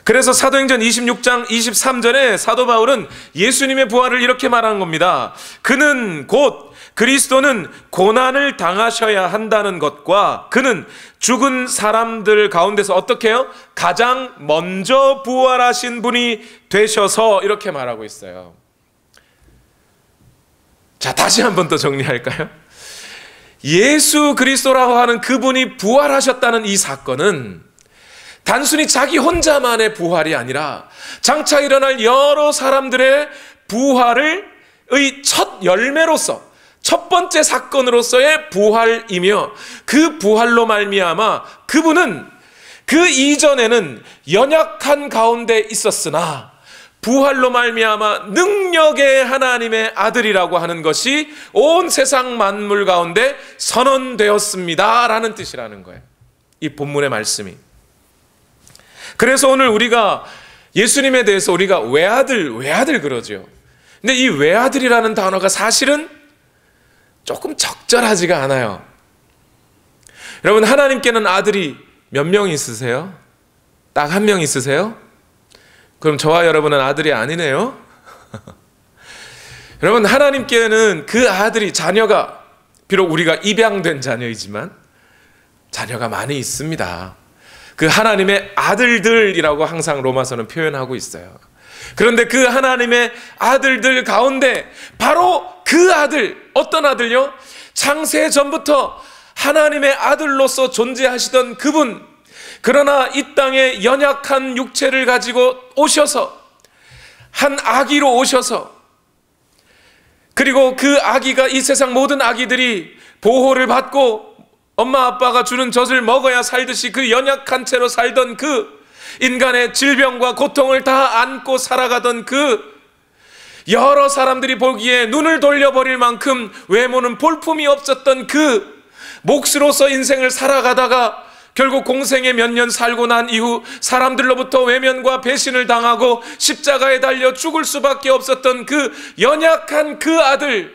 그래서 사도행전 26장 23절에 사도 바울은 예수님의 부활을 이렇게 말하는 겁니다. 그는 곧 그리스도는 고난을 당하셔야 한다는 것과 그는 죽은 사람들 가운데서 어떻게 해요? 가장 먼저 부활하신 분이 되셔서 이렇게 말하고 있어요. 자, 다시 한 번 더 정리할까요? 예수 그리스도라고 하는 그분이 부활하셨다는 이 사건은 단순히 자기 혼자만의 부활이 아니라 장차 일어날 여러 사람들의 부활의 첫 열매로서, 첫 번째 사건으로서의 부활이며, 그 부활로 말미암아 그분은 그 이전에는 연약한 가운데 있었으나 부활로 말미암아 능력의 하나님의 아들이라고 하는 것이 온 세상 만물 가운데 선언되었습니다 라는 뜻이라는 거예요, 이 본문의 말씀이. 그래서 오늘 우리가 예수님에 대해서 우리가 외아들 그러죠. 근데 이 외아들이라는 단어가 사실은 조금 적절하지가 않아요. 여러분, 하나님께는 아들이 몇 명 있으세요? 딱 한 명 있으세요? 그럼 저와 여러분은 아들이 아니네요. 여러분, 하나님께는 그 아들이, 자녀가 비록 우리가 입양된 자녀이지만 자녀가 많이 있습니다. 그 하나님의 아들들이라고 항상 로마서는 표현하고 있어요. 그런데 그 하나님의 아들들 가운데 바로 그 아들, 어떤 아들요? 창세 전부터 하나님의 아들로서 존재하시던 그분, 그러나 이 땅에 연약한 육체를 가지고 오셔서 한 아기로 오셔서, 그리고 그 아기가 이 세상 모든 아기들이 보호를 받고 엄마 아빠가 주는 젖을 먹어야 살듯이 그 연약한 채로 살던 그 인간의 질병과 고통을 다 안고 살아가던 그 여러 사람들이 보기에 눈을 돌려버릴 만큼 외모는 볼품이 없었던 그 몫으로서 인생을 살아가다가 결국 공생에 몇 년 살고 난 이후 사람들로부터 외면과 배신을 당하고 십자가에 달려 죽을 수밖에 없었던 그 연약한 그 아들이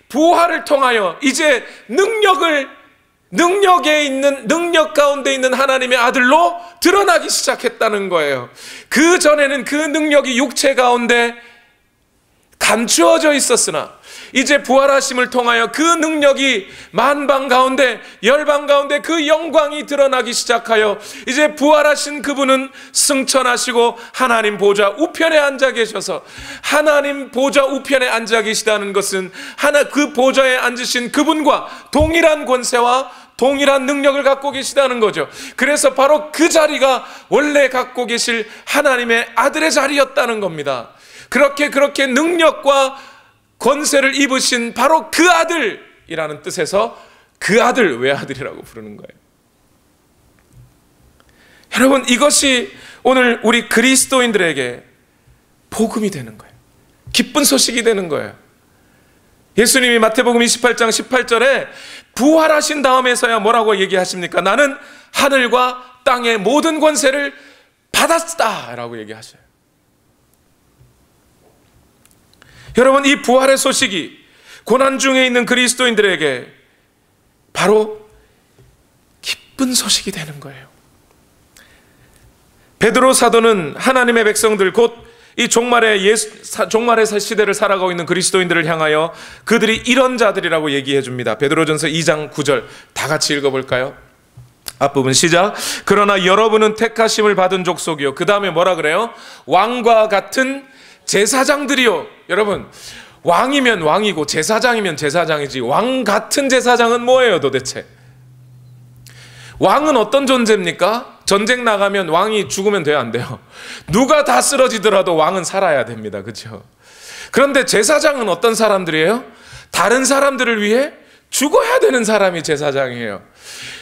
부활을 통하여 이제 능력 가운데 있는 하나님의 아들로 드러나기 시작했다는 거예요. 그 전에는 그 능력이 육체 가운데 감추어져 있었으나 이제 부활하심을 통하여 그 능력이 만방 가운데 열방 가운데 그 영광이 드러나기 시작하여 이제 부활하신 그분은 승천하시고 하나님 보좌 우편에 앉아 계셔서, 하나님 보좌 우편에 앉아 계시다는 것은 그 보좌에 앉으신 그분과 동일한 권세와 동일한 능력을 갖고 계시다는 거죠. 그래서 바로 그 자리가 원래 갖고 계실 하나님의 아들의 자리였다는 겁니다. 그렇게 능력과 권세를 입으신 바로 그 아들이라는 뜻에서 그 아들, 외아들이라고 부르는 거예요. 여러분, 이것이 오늘 우리 그리스도인들에게 복음이 되는 거예요. 기쁜 소식이 되는 거예요. 예수님이 마태복음 28장 18절에 부활하신 다음에서야 뭐라고 얘기하십니까? 나는 하늘과 땅의 모든 권세를 받았다 라고 얘기하셔요. 여러분, 이 부활의 소식이 고난 중에 있는 그리스도인들에게 바로 기쁜 소식이 되는 거예요. 베드로 사도는 하나님의 백성들, 곧 이 종말의 시대를 살아가고 있는 그리스도인들을 향하여 그들이 이런 자들이라고 얘기해 줍니다. 베드로전서 2장 9절 다 같이 읽어볼까요? 앞부분 시작. 그러나 여러분은 택하심을 받은 족속이요. 그 다음에 뭐라 그래요? 왕과 같은 제사장들이요. 여러분, 왕이면 왕이고 제사장이면 제사장이지 왕 같은 제사장은 뭐예요 도대체? 왕은 어떤 존재입니까? 전쟁 나가면 왕이 죽으면 돼요, 안 돼요? 누가 다 쓰러지더라도 왕은 살아야 됩니다. 그렇죠? 그런데 제사장은 어떤 사람들이에요? 다른 사람들을 위해 죽어야 되는 사람이 제사장이에요.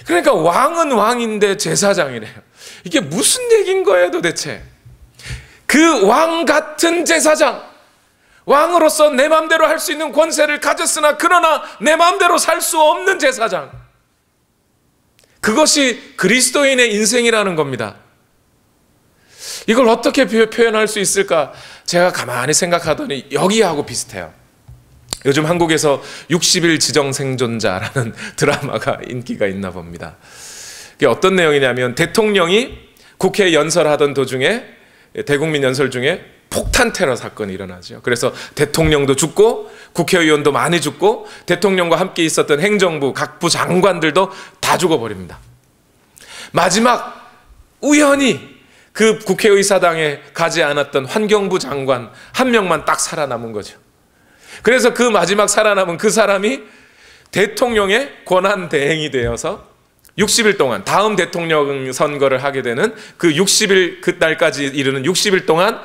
그러니까 왕은 왕인데 제사장이래요. 이게 무슨 얘기인 거예요 도대체? 그 왕 같은 제사장, 왕으로서 내 마음대로 할 수 있는 권세를 가졌으나 그러나 내 마음대로 살 수 없는 제사장, 그것이 그리스도인의 인생이라는 겁니다. 이걸 어떻게 표현할 수 있을까? 제가 가만히 생각하더니 여기하고 비슷해요. 요즘 한국에서 60일 지정생존자라는 드라마가 인기가 있나 봅니다. 이게 어떤 내용이냐면 대통령이 국회 연설하던 도중에, 대국민 연설 중에 폭탄 테러 사건이 일어나죠. 그래서 대통령도 죽고 국회의원도 많이 죽고 대통령과 함께 있었던 행정부 각부 장관들도 다 죽어버립니다. 마지막 우연히 그 국회의사당에 가지 않았던 환경부 장관 한 명만 딱 살아남은 거죠. 그래서 그 마지막 살아남은 그 사람이 대통령의 권한 대행이 되어서 60일 동안, 다음 대통령 선거를 하게 되는 그 60일, 그 날까지 이르는 60일 동안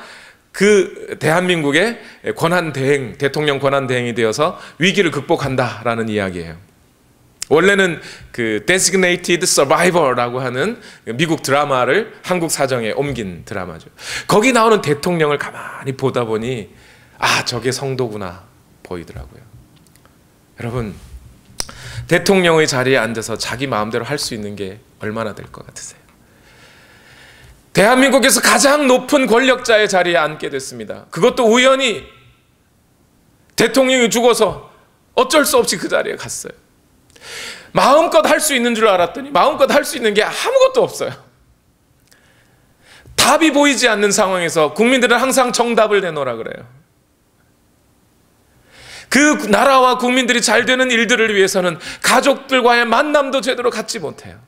그 대한민국의 권한 대행, 대통령 권한 대행이 되어서 위기를 극복한다라는 이야기예요. 원래는 그 Designated Survivor라고 하는 미국 드라마를 한국 사정에 옮긴 드라마죠. 거기 나오는 대통령을 가만히 보다 보니 아, 저게 성도구나 보이더라고요. 여러분, 대통령의 자리에 앉아서 자기 마음대로 할 수 있는 게 얼마나 될 것 같으세요? 대한민국에서 가장 높은 권력자의 자리에 앉게 됐습니다. 그것도 우연히 대통령이 죽어서 어쩔 수 없이 그 자리에 갔어요. 마음껏 할 수 있는 줄 알았더니 마음껏 할 수 있는 게 아무것도 없어요. 답이 보이지 않는 상황에서 국민들은 항상 정답을 내놓으라 그래요. 그 나라와 국민들이 잘 되는 일들을 위해서는 가족들과의 만남도 제대로 갖지 못해요.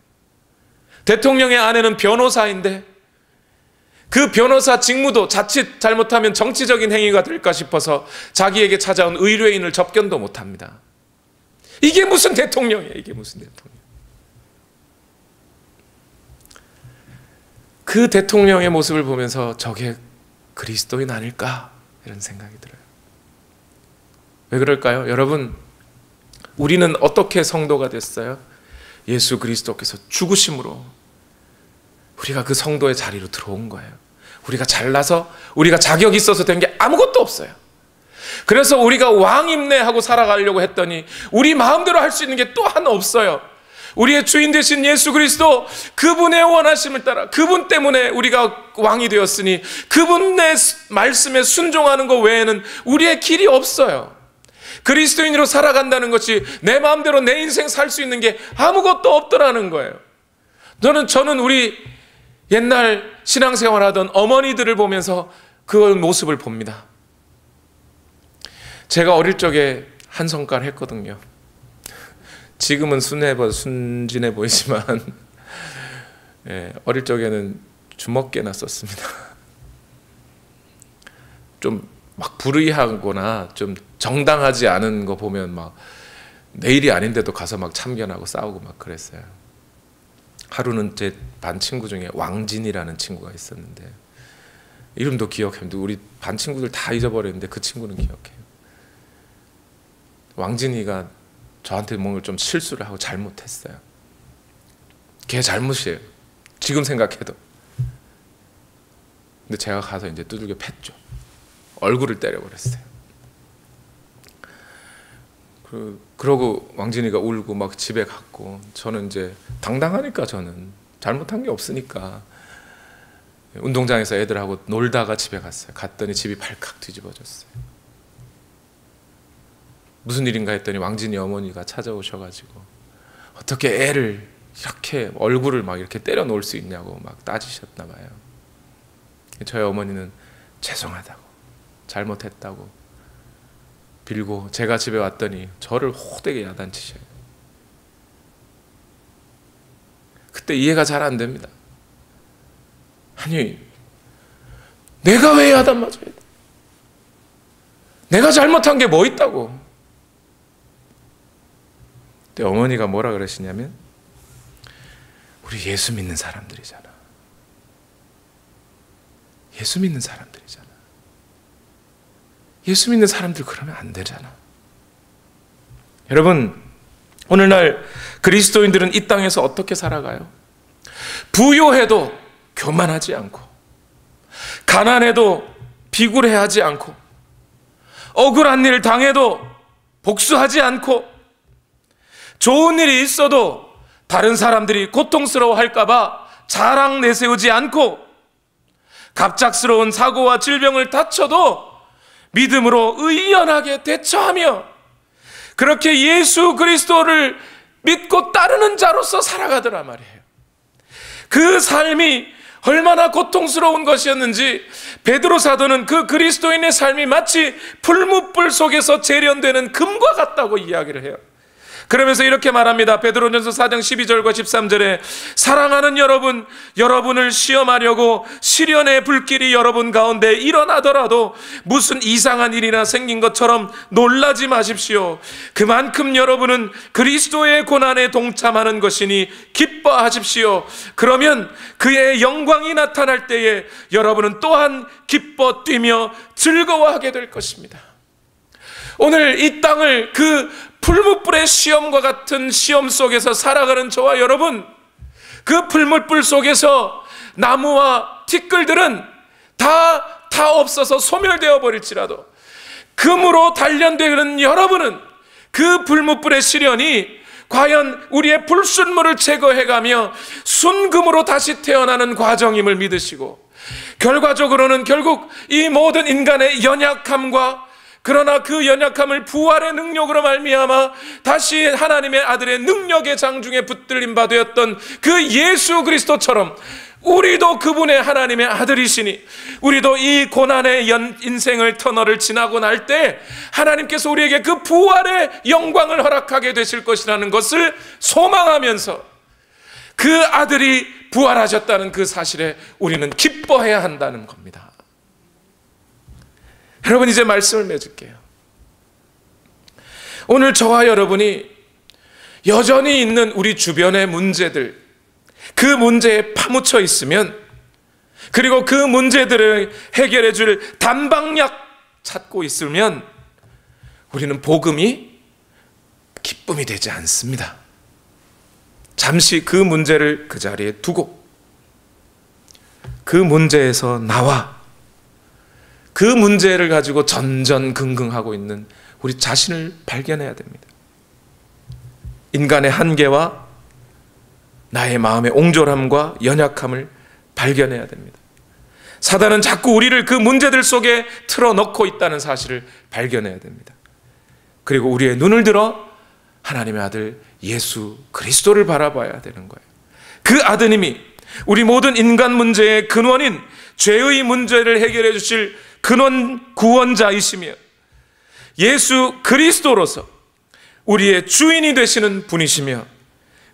대통령의 아내는 변호사인데 그 변호사 직무도 자칫 잘못하면 정치적인 행위가 될까 싶어서 자기에게 찾아온 의뢰인을 접견도 못합니다. 이게 무슨 대통령이에요? 이게 무슨 대통령? 그 대통령의 모습을 보면서 저게 그리스도인 아닐까? 이런 생각이 들어요. 왜 그럴까요? 여러분, 우리는 어떻게 성도가 됐어요? 예수 그리스도께서 죽으심으로 우리가 그 성도의 자리로 들어온 거예요. 우리가 잘나서, 우리가 자격이 있어서 된 게 아무것도 없어요. 그래서 우리가 왕임내하고 살아가려고 했더니 우리 마음대로 할 수 있는 게 또 하나 없어요. 우리의 주인 되신 예수 그리스도, 그분의 원하심을 따라, 그분 때문에 우리가 왕이 되었으니 그분의 말씀에 순종하는 것 외에는 우리의 길이 없어요. 그리스도인으로 살아간다는 것이 내 마음대로 내 인생 살 수 있는 게 아무것도 없더라는 거예요. 저는 우리 옛날 신앙생활하던 어머니들을 보면서 그 모습을 봅니다. 제가 어릴 적에 한성깔 했거든요. 지금은 순진해 보이지만 어릴 적에는 주먹개나 썼습니다. 좀 막 불의하거나 좀 정당하지 않은 거 보면 막 내 일이 아닌데도 가서 막 참견하고 싸우고 막 그랬어요. 하루는 제 반 친구 중에 왕진이라는 친구가 있었는데, 이름도 기억합니다. 우리 반 친구들 다 잊어버렸는데 그 친구는 기억해요. 왕진이가 저한테 뭔가 좀 실수를 하고 잘못했어요. 걔 잘못이에요, 지금 생각해도. 근데 제가 가서 이제 두들겨 팼죠. 얼굴을 때려버렸어요. 그러고 왕진이가 울고 막 집에 갔고, 저는 이제 당당하니까, 저는 잘못한 게 없으니까 운동장에서 애들하고 놀다가 집에 갔어요. 갔더니 집이 발칵 뒤집어졌어요. 무슨 일인가 했더니 왕진이 어머니가 찾아오셔가지고 어떻게 애를 이렇게 얼굴을 막 이렇게 때려 놓을 수 있냐고 막 따지셨나 봐요. 저희 어머니는 죄송하다고, 잘못했다고 빌고, 제가 집에 왔더니 저를 호되게 야단치셔요. 그때 이해가 잘 안 됩니다. 아니, 내가 왜 야단 맞아야 돼? 내가 잘못한 게 뭐 있다고? 그때 어머니가 뭐라 그러시냐면, 우리 예수 믿는 사람들이잖아. 예수 믿는 사람들이잖아. 예수 믿는 사람들 그러면 안 되잖아. 여러분, 오늘날 그리스도인들은 이 땅에서 어떻게 살아가요? 부요해도 교만하지 않고, 가난해도 비굴해하지 않고, 억울한 일 당해도 복수하지 않고, 좋은 일이 있어도 다른 사람들이 고통스러워할까봐 자랑 내세우지 않고, 갑작스러운 사고와 질병을 다쳐도 믿음으로 의연하게 대처하며, 그렇게 예수 그리스도를 믿고 따르는 자로서 살아가더라 말이에요. 그 삶이 얼마나 고통스러운 것이었는지 베드로 사도는 그 그리스도인의 삶이 마치 풀무불 속에서 재련되는 금과 같다고 이야기를 해요. 그러면서 이렇게 말합니다. 베드로전서 4장 12절과 13절에 사랑하는 여러분, 여러분을 시험하려고 시련의 불길이 여러분 가운데 일어나더라도 무슨 이상한 일이나 생긴 것처럼 놀라지 마십시오. 그만큼 여러분은 그리스도의 고난에 동참하는 것이니 기뻐하십시오. 그러면 그의 영광이 나타날 때에 여러분은 또한 기뻐 뛰며 즐거워하게 될 것입니다. 오늘 이 땅을 그 풀무불의 시험과 같은 시험 속에서 살아가는 저와 여러분, 그 풀무불 속에서 나무와 티끌들은 다 없어서 소멸되어 버릴지라도 금으로 단련되는 여러분은 그 풀무불의 시련이 과연 우리의 불순물을 제거해가며 순금으로 다시 태어나는 과정임을 믿으시고, 결과적으로는 결국 이 모든 인간의 연약함과, 그러나 그 연약함을 부활의 능력으로 말미암아 다시 하나님의 아들의 능력의 장중에 붙들림 바 되었던 그 예수 그리스도처럼 우리도 그분의 하나님의 아들이시니, 우리도 이 고난의 인생을 터널을 지나고 날 때 하나님께서 우리에게 그 부활의 영광을 허락하게 되실 것이라는 것을 소망하면서 그 아들이 부활하셨다는 그 사실에 우리는 기뻐해야 한다는 겁니다. 여러분, 이제 말씀을 맺을게요. 오늘 저와 여러분이 여전히 있는 우리 주변의 문제들, 그 문제에 파묻혀 있으면, 그리고 그 문제들을 해결해 줄 단방약 찾고 있으면, 우리는 복음이 기쁨이 되지 않습니다. 잠시 그 문제를 그 자리에 두고 그 문제에서 나와 그 문제를 가지고 전전긍긍하고 있는 우리 자신을 발견해야 됩니다. 인간의 한계와 나의 마음의 옹졸함과 연약함을 발견해야 됩니다. 사단은 자꾸 우리를 그 문제들 속에 틀어넣고 있다는 사실을 발견해야 됩니다. 그리고 우리의 눈을 들어 하나님의 아들 예수 그리스도를 바라봐야 되는 거예요. 그 아드님이 우리 모든 인간 문제의 근원인 죄의 문제를 해결해 주실 근원 구원자이시며 예수 그리스도로서 우리의 주인이 되시는 분이시며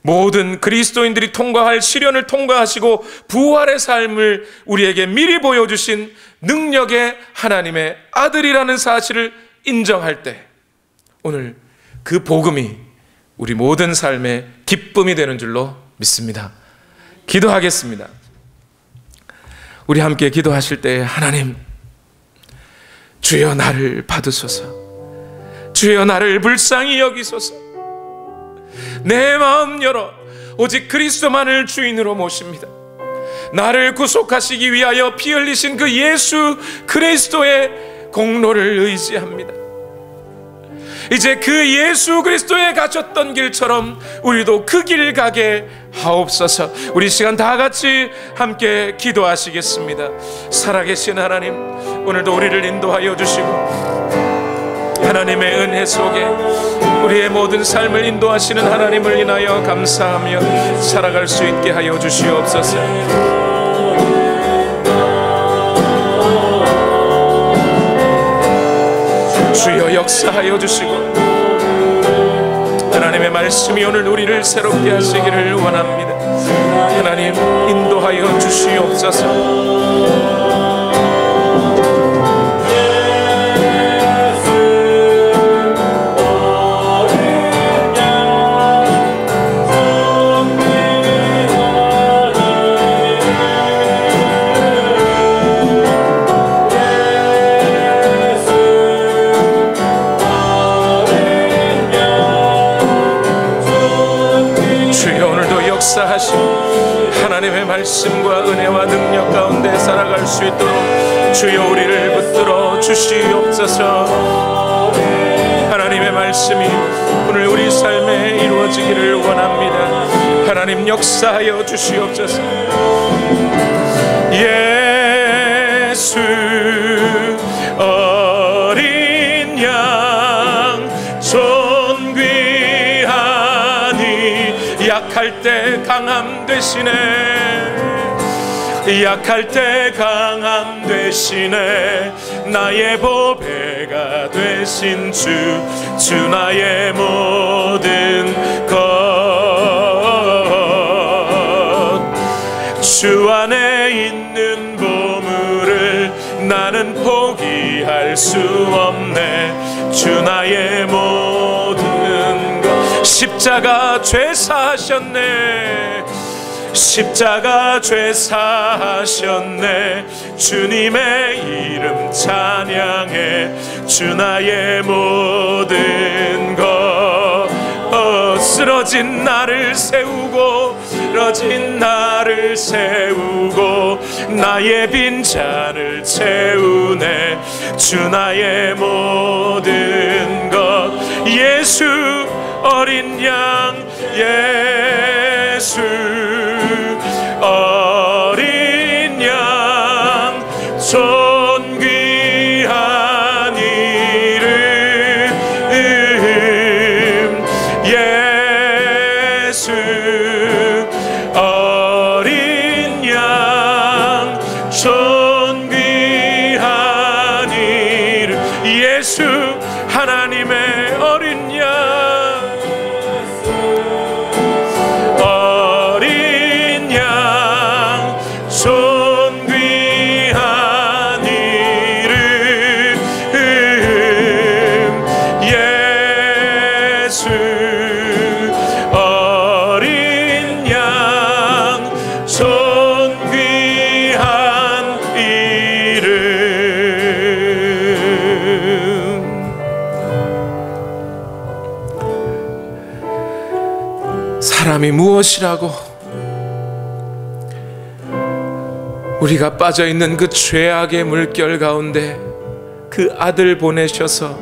모든 그리스도인들이 통과할 시련을 통과하시고 부활의 삶을 우리에게 미리 보여주신 능력의 하나님의 아들이라는 사실을 인정할 때 오늘 그 복음이 우리 모든 삶의 기쁨이 되는 줄로 믿습니다. 기도하겠습니다. 우리 함께 기도하실 때 하나님, 주여 나를 받으소서. 주여 나를 불쌍히 여기소서. 내 마음 열어 오직 그리스도만을 주인으로 모십니다. 나를 구속하시기 위하여 피 흘리신 그 예수 그리스도의 공로를 의지합니다. 이제 그 예수 그리스도에 가셨던 길처럼 우리도 그 길 가게 하옵소서. 우리 시간 다 같이 함께 기도하시겠습니다. 살아계신 하나님, 오늘도 우리를 인도하여 주시고 하나님의 은혜 속에 우리의 모든 삶을 인도하시는 하나님을 인하여 감사하며 살아갈 수 있게 하여 주시옵소서. 주여 역사하여 주시고 하나님의 말씀이 오늘 우리를 새롭게 하시기를 원합니다. 하나님 인도하여 주시옵소서. 하나님의 말씀과 은혜와 능력 가운데 살아갈 수 있도록 주여 우리를 붙들어 주시옵소서. 하나님의 말씀이 오늘 우리 삶에 이루어지기를 원합니다. 하나님 역사하여 주시옵소서. 예수 어린 양 존귀하니 약할 때 강함 되시네. 약할 때 강함 되시네. 나의 보배가 되신 주 나의 모든 것. 주 안에 있는 보물을 나는 포기할 수 없네. 주 나의 모든 것. 십자가 죄 사하셨네. 십자가 죄 사하셨네. 주님의 이름 찬양해. 주 나의 모든 것. 쓰러진 나를 세우고 쓰러진 나를 세우고 나의 빈잔을 채우네. 주 나의 모든 것. 예수 어린 양 예수 어린 양 존귀한 이름 예수 어린 양 존귀한 이름 예수 하나님의 어린 양 사람이 무엇이라고, 우리가 빠져있는 그 죄악의 물결 가운데 그 아들 보내셔서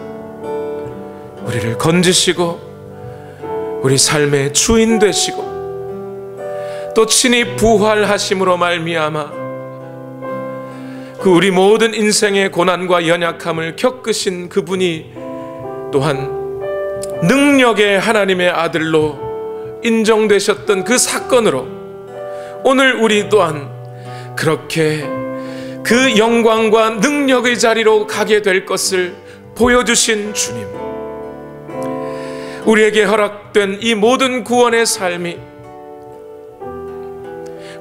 우리를 건지시고 우리 삶의 주인 되시고 또 친히 부활하심으로 말미암아 그 우리 모든 인생의 고난과 연약함을 겪으신 그분이 또한 능력의 하나님의 아들로 인정되셨던 그 사건으로 오늘 우리 또한 그렇게 그 영광과 능력의 자리로 가게 될 것을 보여주신 주님, 우리에게 허락된 이 모든 구원의 삶이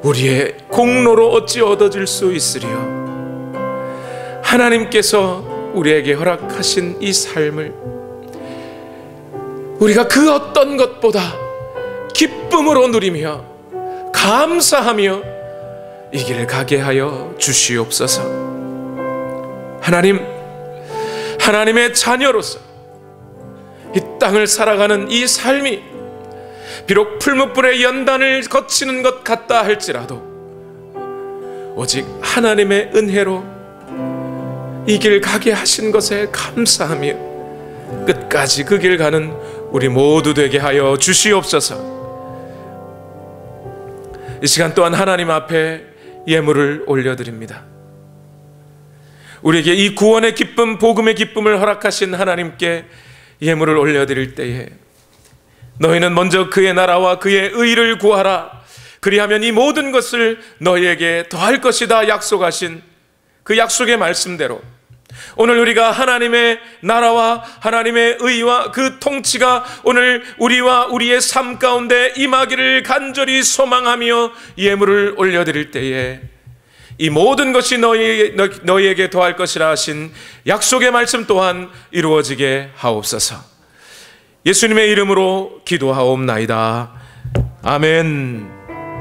우리의 공로로 어찌 얻어질 수 있으리요. 하나님께서 우리에게 허락하신 이 삶을 우리가 그 어떤 것보다 기쁨으로 누리며 감사하며 이 길을 가게 하여 주시옵소서. 하나님, 하나님의 자녀로서 이 땅을 살아가는 이 삶이 비록 풀무불의 연단을 거치는 것 같다 할지라도 오직 하나님의 은혜로 이 길 가게 하신 것에 감사하며 끝까지 그 길 가는 우리 모두 되게 하여 주시옵소서. 이 시간 또한 하나님 앞에 예물을 올려드립니다. 우리에게 이 구원의 기쁨, 복음의 기쁨을 허락하신 하나님께 예물을 올려드릴 때에 너희는 먼저 그의 나라와 그의 의를 구하라, 그리하면 이 모든 것을 너희에게 더할 것이다 약속하신 그 약속의 말씀대로 오늘 우리가 하나님의 나라와 하나님의 의와 그 통치가 오늘 우리와 우리의 삶 가운데 임하기를 간절히 소망하며 예물을 올려드릴 때에 이 모든 것이 너희에게 더할 것이라 하신 약속의 말씀 또한 이루어지게 하옵소서. 예수님의 이름으로 기도하옵나이다. 아멘.